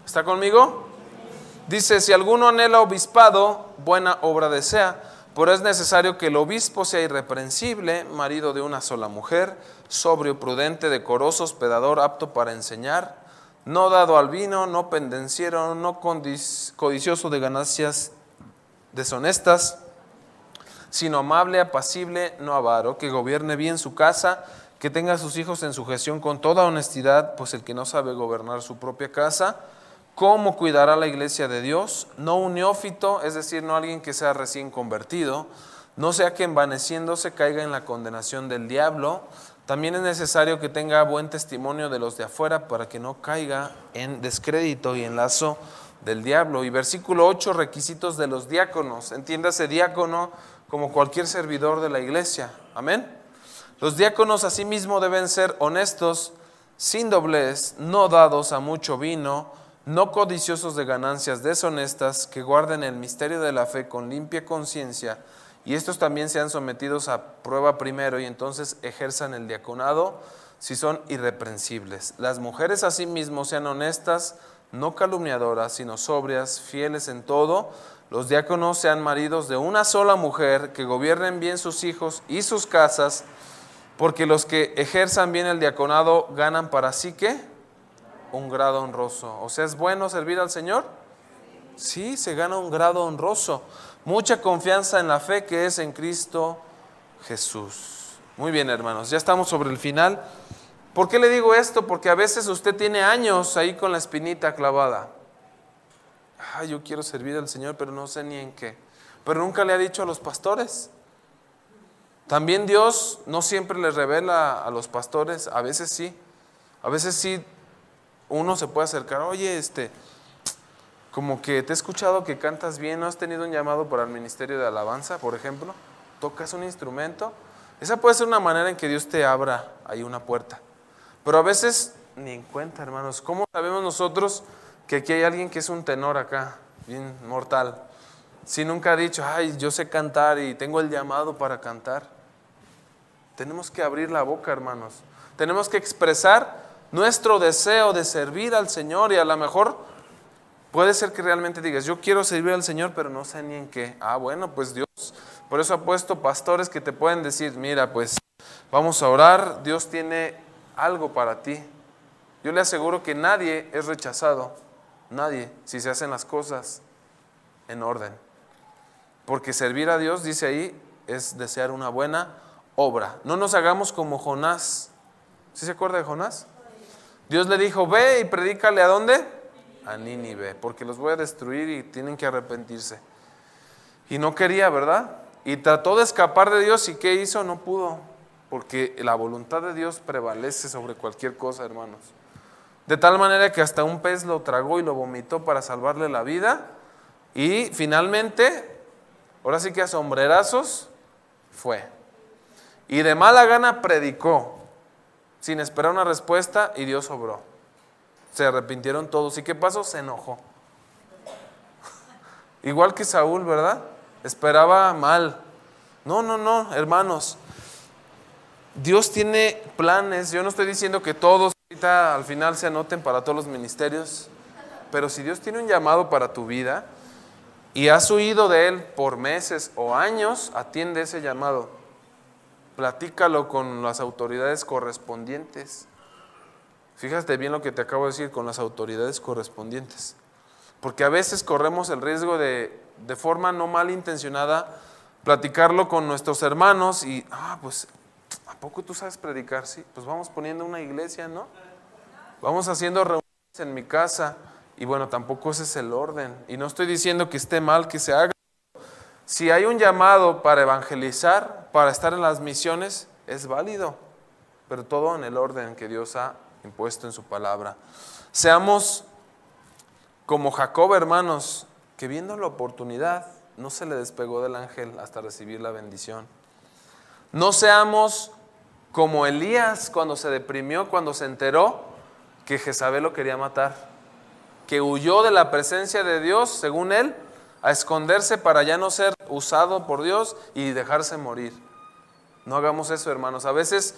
¿Está conmigo? Dice, si alguno anhela obispado, buena obra desea, pero es necesario que el obispo sea irreprensible, marido de una sola mujer, sobrio, prudente, decoroso, hospedador, apto para enseñar, no dado al vino, no pendenciero, no codicioso de ganancias deshonestas, sino amable, apacible, no avaro, que gobierne bien su casa, que tenga a sus hijos en sujeción con toda honestidad, pues el que no sabe gobernar su propia casa, ¿cómo cuidará la iglesia de Dios? No un neófito, es decir, no alguien que sea recién convertido, no sea que envaneciéndose caiga en la condenación del diablo. También es necesario que tenga buen testimonio de los de afuera para que no caiga en descrédito y en lazo del diablo. Y versículo 8, requisitos de los diáconos. Entiéndase diácono como cualquier servidor de la iglesia. Amén. Los diáconos asimismo deben ser honestos, sin doblez, no dados a mucho vino, no codiciosos de ganancias deshonestas, que guarden el misterio de la fe con limpia conciencia, y estos también sean sometidos a prueba primero y entonces ejerzan el diaconado si son irreprensibles. Las mujeres asimismo sean honestas, no calumniadoras, sino sobrias, fieles en todo. Los diáconos sean maridos de una sola mujer, que gobiernen bien sus hijos y sus casas, porque los que ejerzan bien el diaconado ganan para sí, ¿qué? Un grado honroso. O sea, ¿es bueno servir al Señor? Sí, se gana un grado honroso. Mucha confianza en la fe que es en Cristo Jesús. Muy bien, hermanos, ya estamos sobre el final. ¿Por qué le digo esto? Porque a veces usted tiene años ahí con la espinita clavada. Ay, yo quiero servir al Señor, pero no sé ni en qué. Pero nunca le ha dicho a los pastores. También Dios no siempre les revela a los pastores, a veces sí. A veces sí uno se puede acercar, oye, como que te he escuchado que cantas bien, ¿no has tenido un llamado para el ministerio de alabanza, por ejemplo? ¿Tocas un instrumento? Esa puede ser una manera en que Dios te abra ahí una puerta. Pero a veces ni en cuenta, hermanos. ¿Cómo sabemos nosotros que aquí hay alguien que es un tenor acá, bien mortal? Si nunca ha dicho, ay, yo sé cantar y tengo el llamado para cantar. Tenemos que abrir la boca, hermanos. Tenemos que expresar nuestro deseo de servir al Señor, y a lo mejor puede ser que realmente digas, yo quiero servir al Señor, pero no sé ni en qué. Bueno, pues Dios por eso ha puesto pastores que te pueden decir, mira, pues vamos a orar, Dios tiene algo para ti. Yo le aseguro que nadie es rechazado, nadie, si se hacen las cosas en orden. Porque servir a Dios, dice ahí, es desear una buena obra. No nos hagamos como Jonás. ¿Sí se acuerda de Jonás? Dios le dijo, ve y predícale ¿a dónde? A Nínive, porque los voy a destruir y tienen que arrepentirse. Y no quería, ¿verdad? Y trató de escapar de Dios, ¿y qué hizo? No pudo, porque la voluntad de Dios prevalece sobre cualquier cosa, hermanos. De tal manera que hasta un pez lo tragó y lo vomitó para salvarle la vida, y finalmente, ahora sí que a sombrerazos, fue. Y de mala gana predicó, sin esperar una respuesta, y Dios obró. Se arrepintieron todos. ¿Y qué pasó? Se enojó. Igual que Saúl, ¿verdad? Esperaba mal. No, hermanos. Dios tiene planes. Yo no estoy diciendo que todos ahorita al final se anoten para todos los ministerios. Pero si Dios tiene un llamado para tu vida y has huido de Él por meses o años, atiende ese llamado. Platícalo con las autoridades correspondientes. Fíjate bien lo que te acabo de decir, con las autoridades correspondientes. Porque a veces corremos el riesgo de forma no malintencionada, platicarlo con nuestros hermanos y, pues, ¿a poco tú sabes predicar? Sí, pues vamos poniendo una iglesia, ¿no? Vamos haciendo reuniones en mi casa y bueno, tampoco ese es el orden. Y no estoy diciendo que esté mal que se haga. Si hay un llamado para evangelizar, para estar en las misiones, es válido, pero todo en el orden que Dios ha impuesto en su palabra. Seamos como Jacob, hermanos, que viendo la oportunidad no se le despegó del ángel hasta recibir la bendición. No seamos como Elías cuando se deprimió, cuando se enteró que Jezabel lo quería matar, que huyó de la presencia de Dios, según él, a esconderse para ya no ser usado por Dios y dejarse morir. No hagamos eso, hermanos. A veces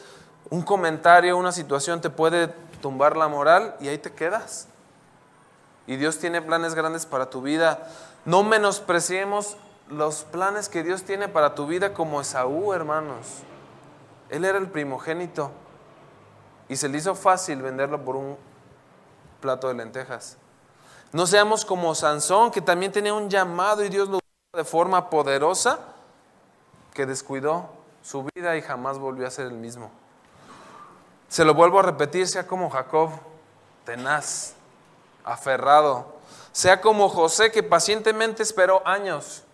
un comentario, una situación te puede tumbar la moral y ahí te quedas. Y Dios tiene planes grandes para tu vida. No menospreciemos los planes que Dios tiene para tu vida como Esaú, hermanos. Él era el primogénito y se le hizo fácil venderlo por un plato de lentejas. No seamos como Sansón, que también tenía un llamado y Dios lo usó de forma poderosa, que descuidó su vida y jamás volvió a ser el mismo. Se lo vuelvo a repetir, sea como Jacob, tenaz, aferrado. Sea como José, que pacientemente esperó años,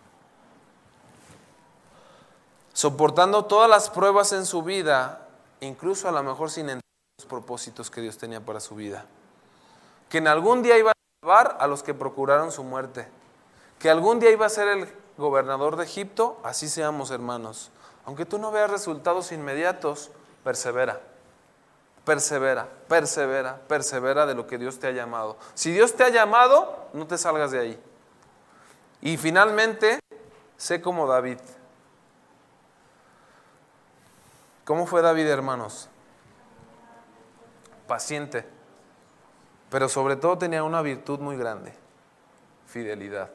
soportando todas las pruebas en su vida, incluso a lo mejor sin entender los propósitos que Dios tenía para su vida. Que en algún día iba a salvar a los que procuraron su muerte. Que algún día iba a ser el gobernador de Egipto. Así seamos, hermanos. Aunque tú no veas resultados inmediatos, persevera. Persevera, persevera, persevera de lo que Dios te ha llamado. Si Dios te ha llamado, no te salgas de ahí. Y finalmente, sé como David. ¿Cómo fue David, hermanos? Paciente. Pero sobre todo tenía una virtud muy grande: fidelidad.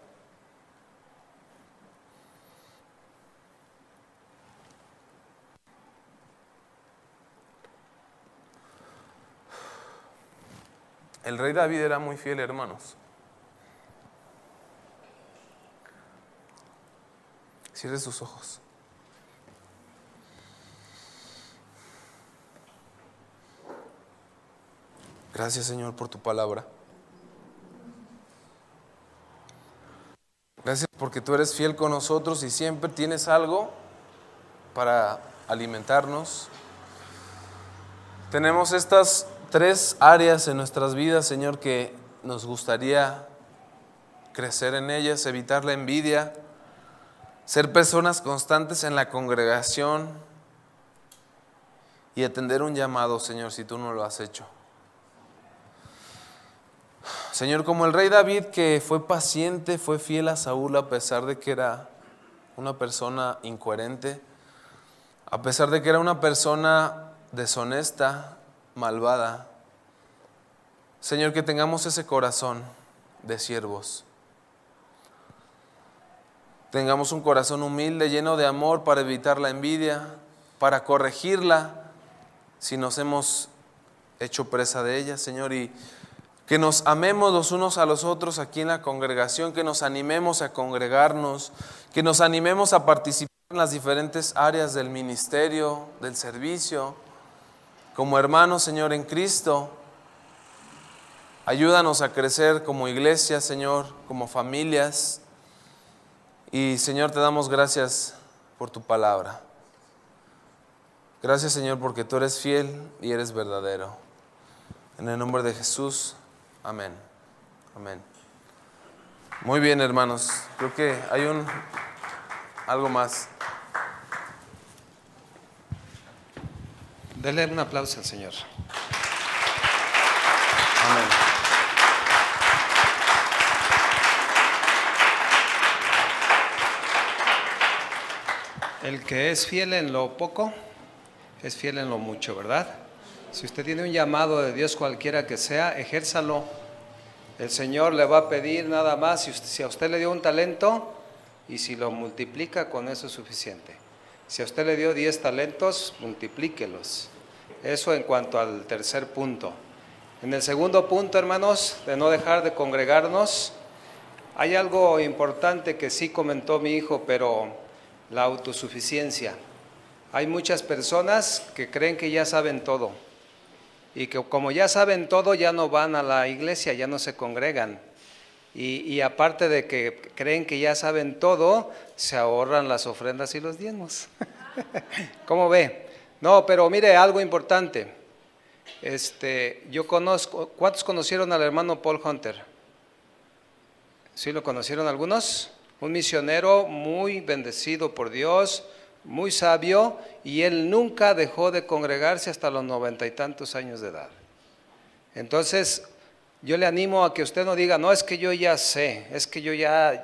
El rey David era muy fiel, hermanos. Cierre sus ojos. Gracias, Señor, por tu palabra. Gracias porque tú eres fiel con nosotros y siempre tienes algo para alimentarnos. Tenemos estas 3 áreas en nuestras vidas, Señor, que nos gustaría crecer en ellas, evitar la envidia, ser personas constantes en la congregación y atender un llamado, Señor, si tú no lo has hecho. Señor, como el rey David, que fue paciente, fue fiel a Saúl a pesar de que era una persona incoherente, a pesar de que era una persona deshonesta, malvada. Señor, que tengamos ese corazón de siervos. Tengamos un corazón humilde, lleno de amor para evitar la envidia, para corregirla si nos hemos hecho presa de ella, Señor, y que nos amemos los unos a los otros aquí en la congregación, que nos animemos a congregarnos, que nos animemos a participar en las diferentes áreas del ministerio, del servicio, como hermanos, Señor, en Cristo. Ayúdanos a crecer como iglesia, Señor, como familias. Y, Señor, te damos gracias por tu palabra. Gracias, Señor, porque tú eres fiel y eres verdadero. En el nombre de Jesús. Amén. Amén. Muy bien, hermanos. Creo que hay algo más. Denle un aplauso al Señor. Amén. El que es fiel en lo poco, es fiel en lo mucho, ¿verdad? Si usted tiene un llamado de Dios cualquiera que sea, ejérzalo. El Señor le va a pedir nada más, si a usted le dio un talento, y si lo multiplica, con eso es suficiente. Si a usted le dio 10 talentos, multiplíquelos. Eso en cuanto al tercer punto. En el segundo punto, hermanos, de no dejar de congregarnos, hay algo importante que sí comentó mi hijo, pero la autosuficiencia. Hay muchas personas que creen que ya saben todo. Y que como ya saben todo, ya no van a la iglesia, ya no se congregan. Y aparte de que creen que ya saben todo, se ahorran las ofrendas y los diezmos. ¿Cómo ve? No, pero mire, algo importante. Yo conozco, ¿cuántos conocieron al hermano Paul Hunter? ¿Sí lo conocieron algunos? Un misionero muy bendecido por Dios, muy sabio, y él nunca dejó de congregarse hasta los 90 y tantos años de edad. Entonces, yo le animo a que usted no diga, no, es que yo ya sé, es que yo ya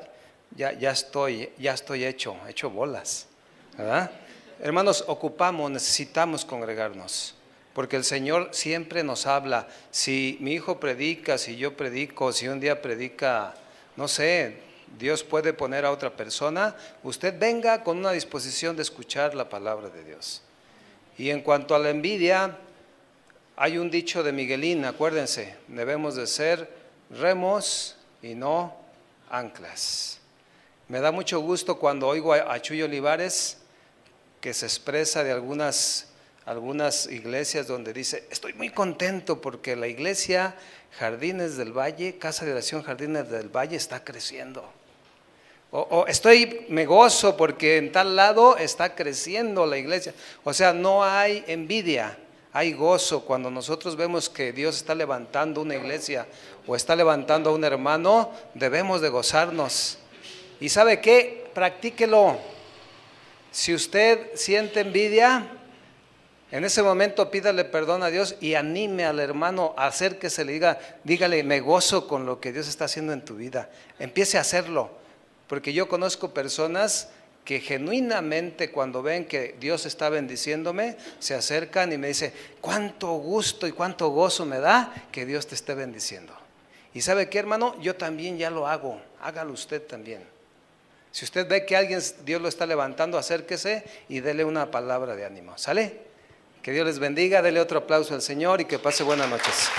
estoy hecho bolas, ¿verdad? Hermanos, necesitamos congregarnos, porque el Señor siempre nos habla. Si mi hijo predica, si yo predico, si un día predica, no sé, Dios puede poner a otra persona, usted venga con una disposición de escuchar la palabra de Dios. Y en cuanto a la envidia, hay un dicho de Miguelín, acuérdense, debemos de ser remos y no anclas. Me da mucho gusto cuando oigo a Chuy Olivares, que se expresa de algunas iglesias donde dice, estoy muy contento porque la iglesia Jardines del Valle, Casa de Oración Jardines del Valle está creciendo. Me gozo porque en tal lado está creciendo la iglesia. O sea, no hay envidia, hay gozo. Cuando nosotros vemos que Dios está levantando una iglesia o está levantando a un hermano, debemos de gozarnos. ¿Y sabe qué? Practíquelo. Si usted siente envidia, en ese momento pídale perdón a Dios y anime al hermano, acérquese, dígale, me gozo con lo que Dios está haciendo en tu vida. Empiece a hacerlo, porque yo conozco personas que genuinamente cuando ven que Dios está bendiciéndome, se acercan y me dicen, cuánto gusto y cuánto gozo me da que Dios te esté bendiciendo. Y ¿sabe qué, hermano? Yo también ya lo hago, hágalo usted también. Si usted ve que Dios lo está levantando, acérquese y dele una palabra de ánimo, ¿sale? Que Dios les bendiga, dele otro aplauso al Señor y que pase buenas noches.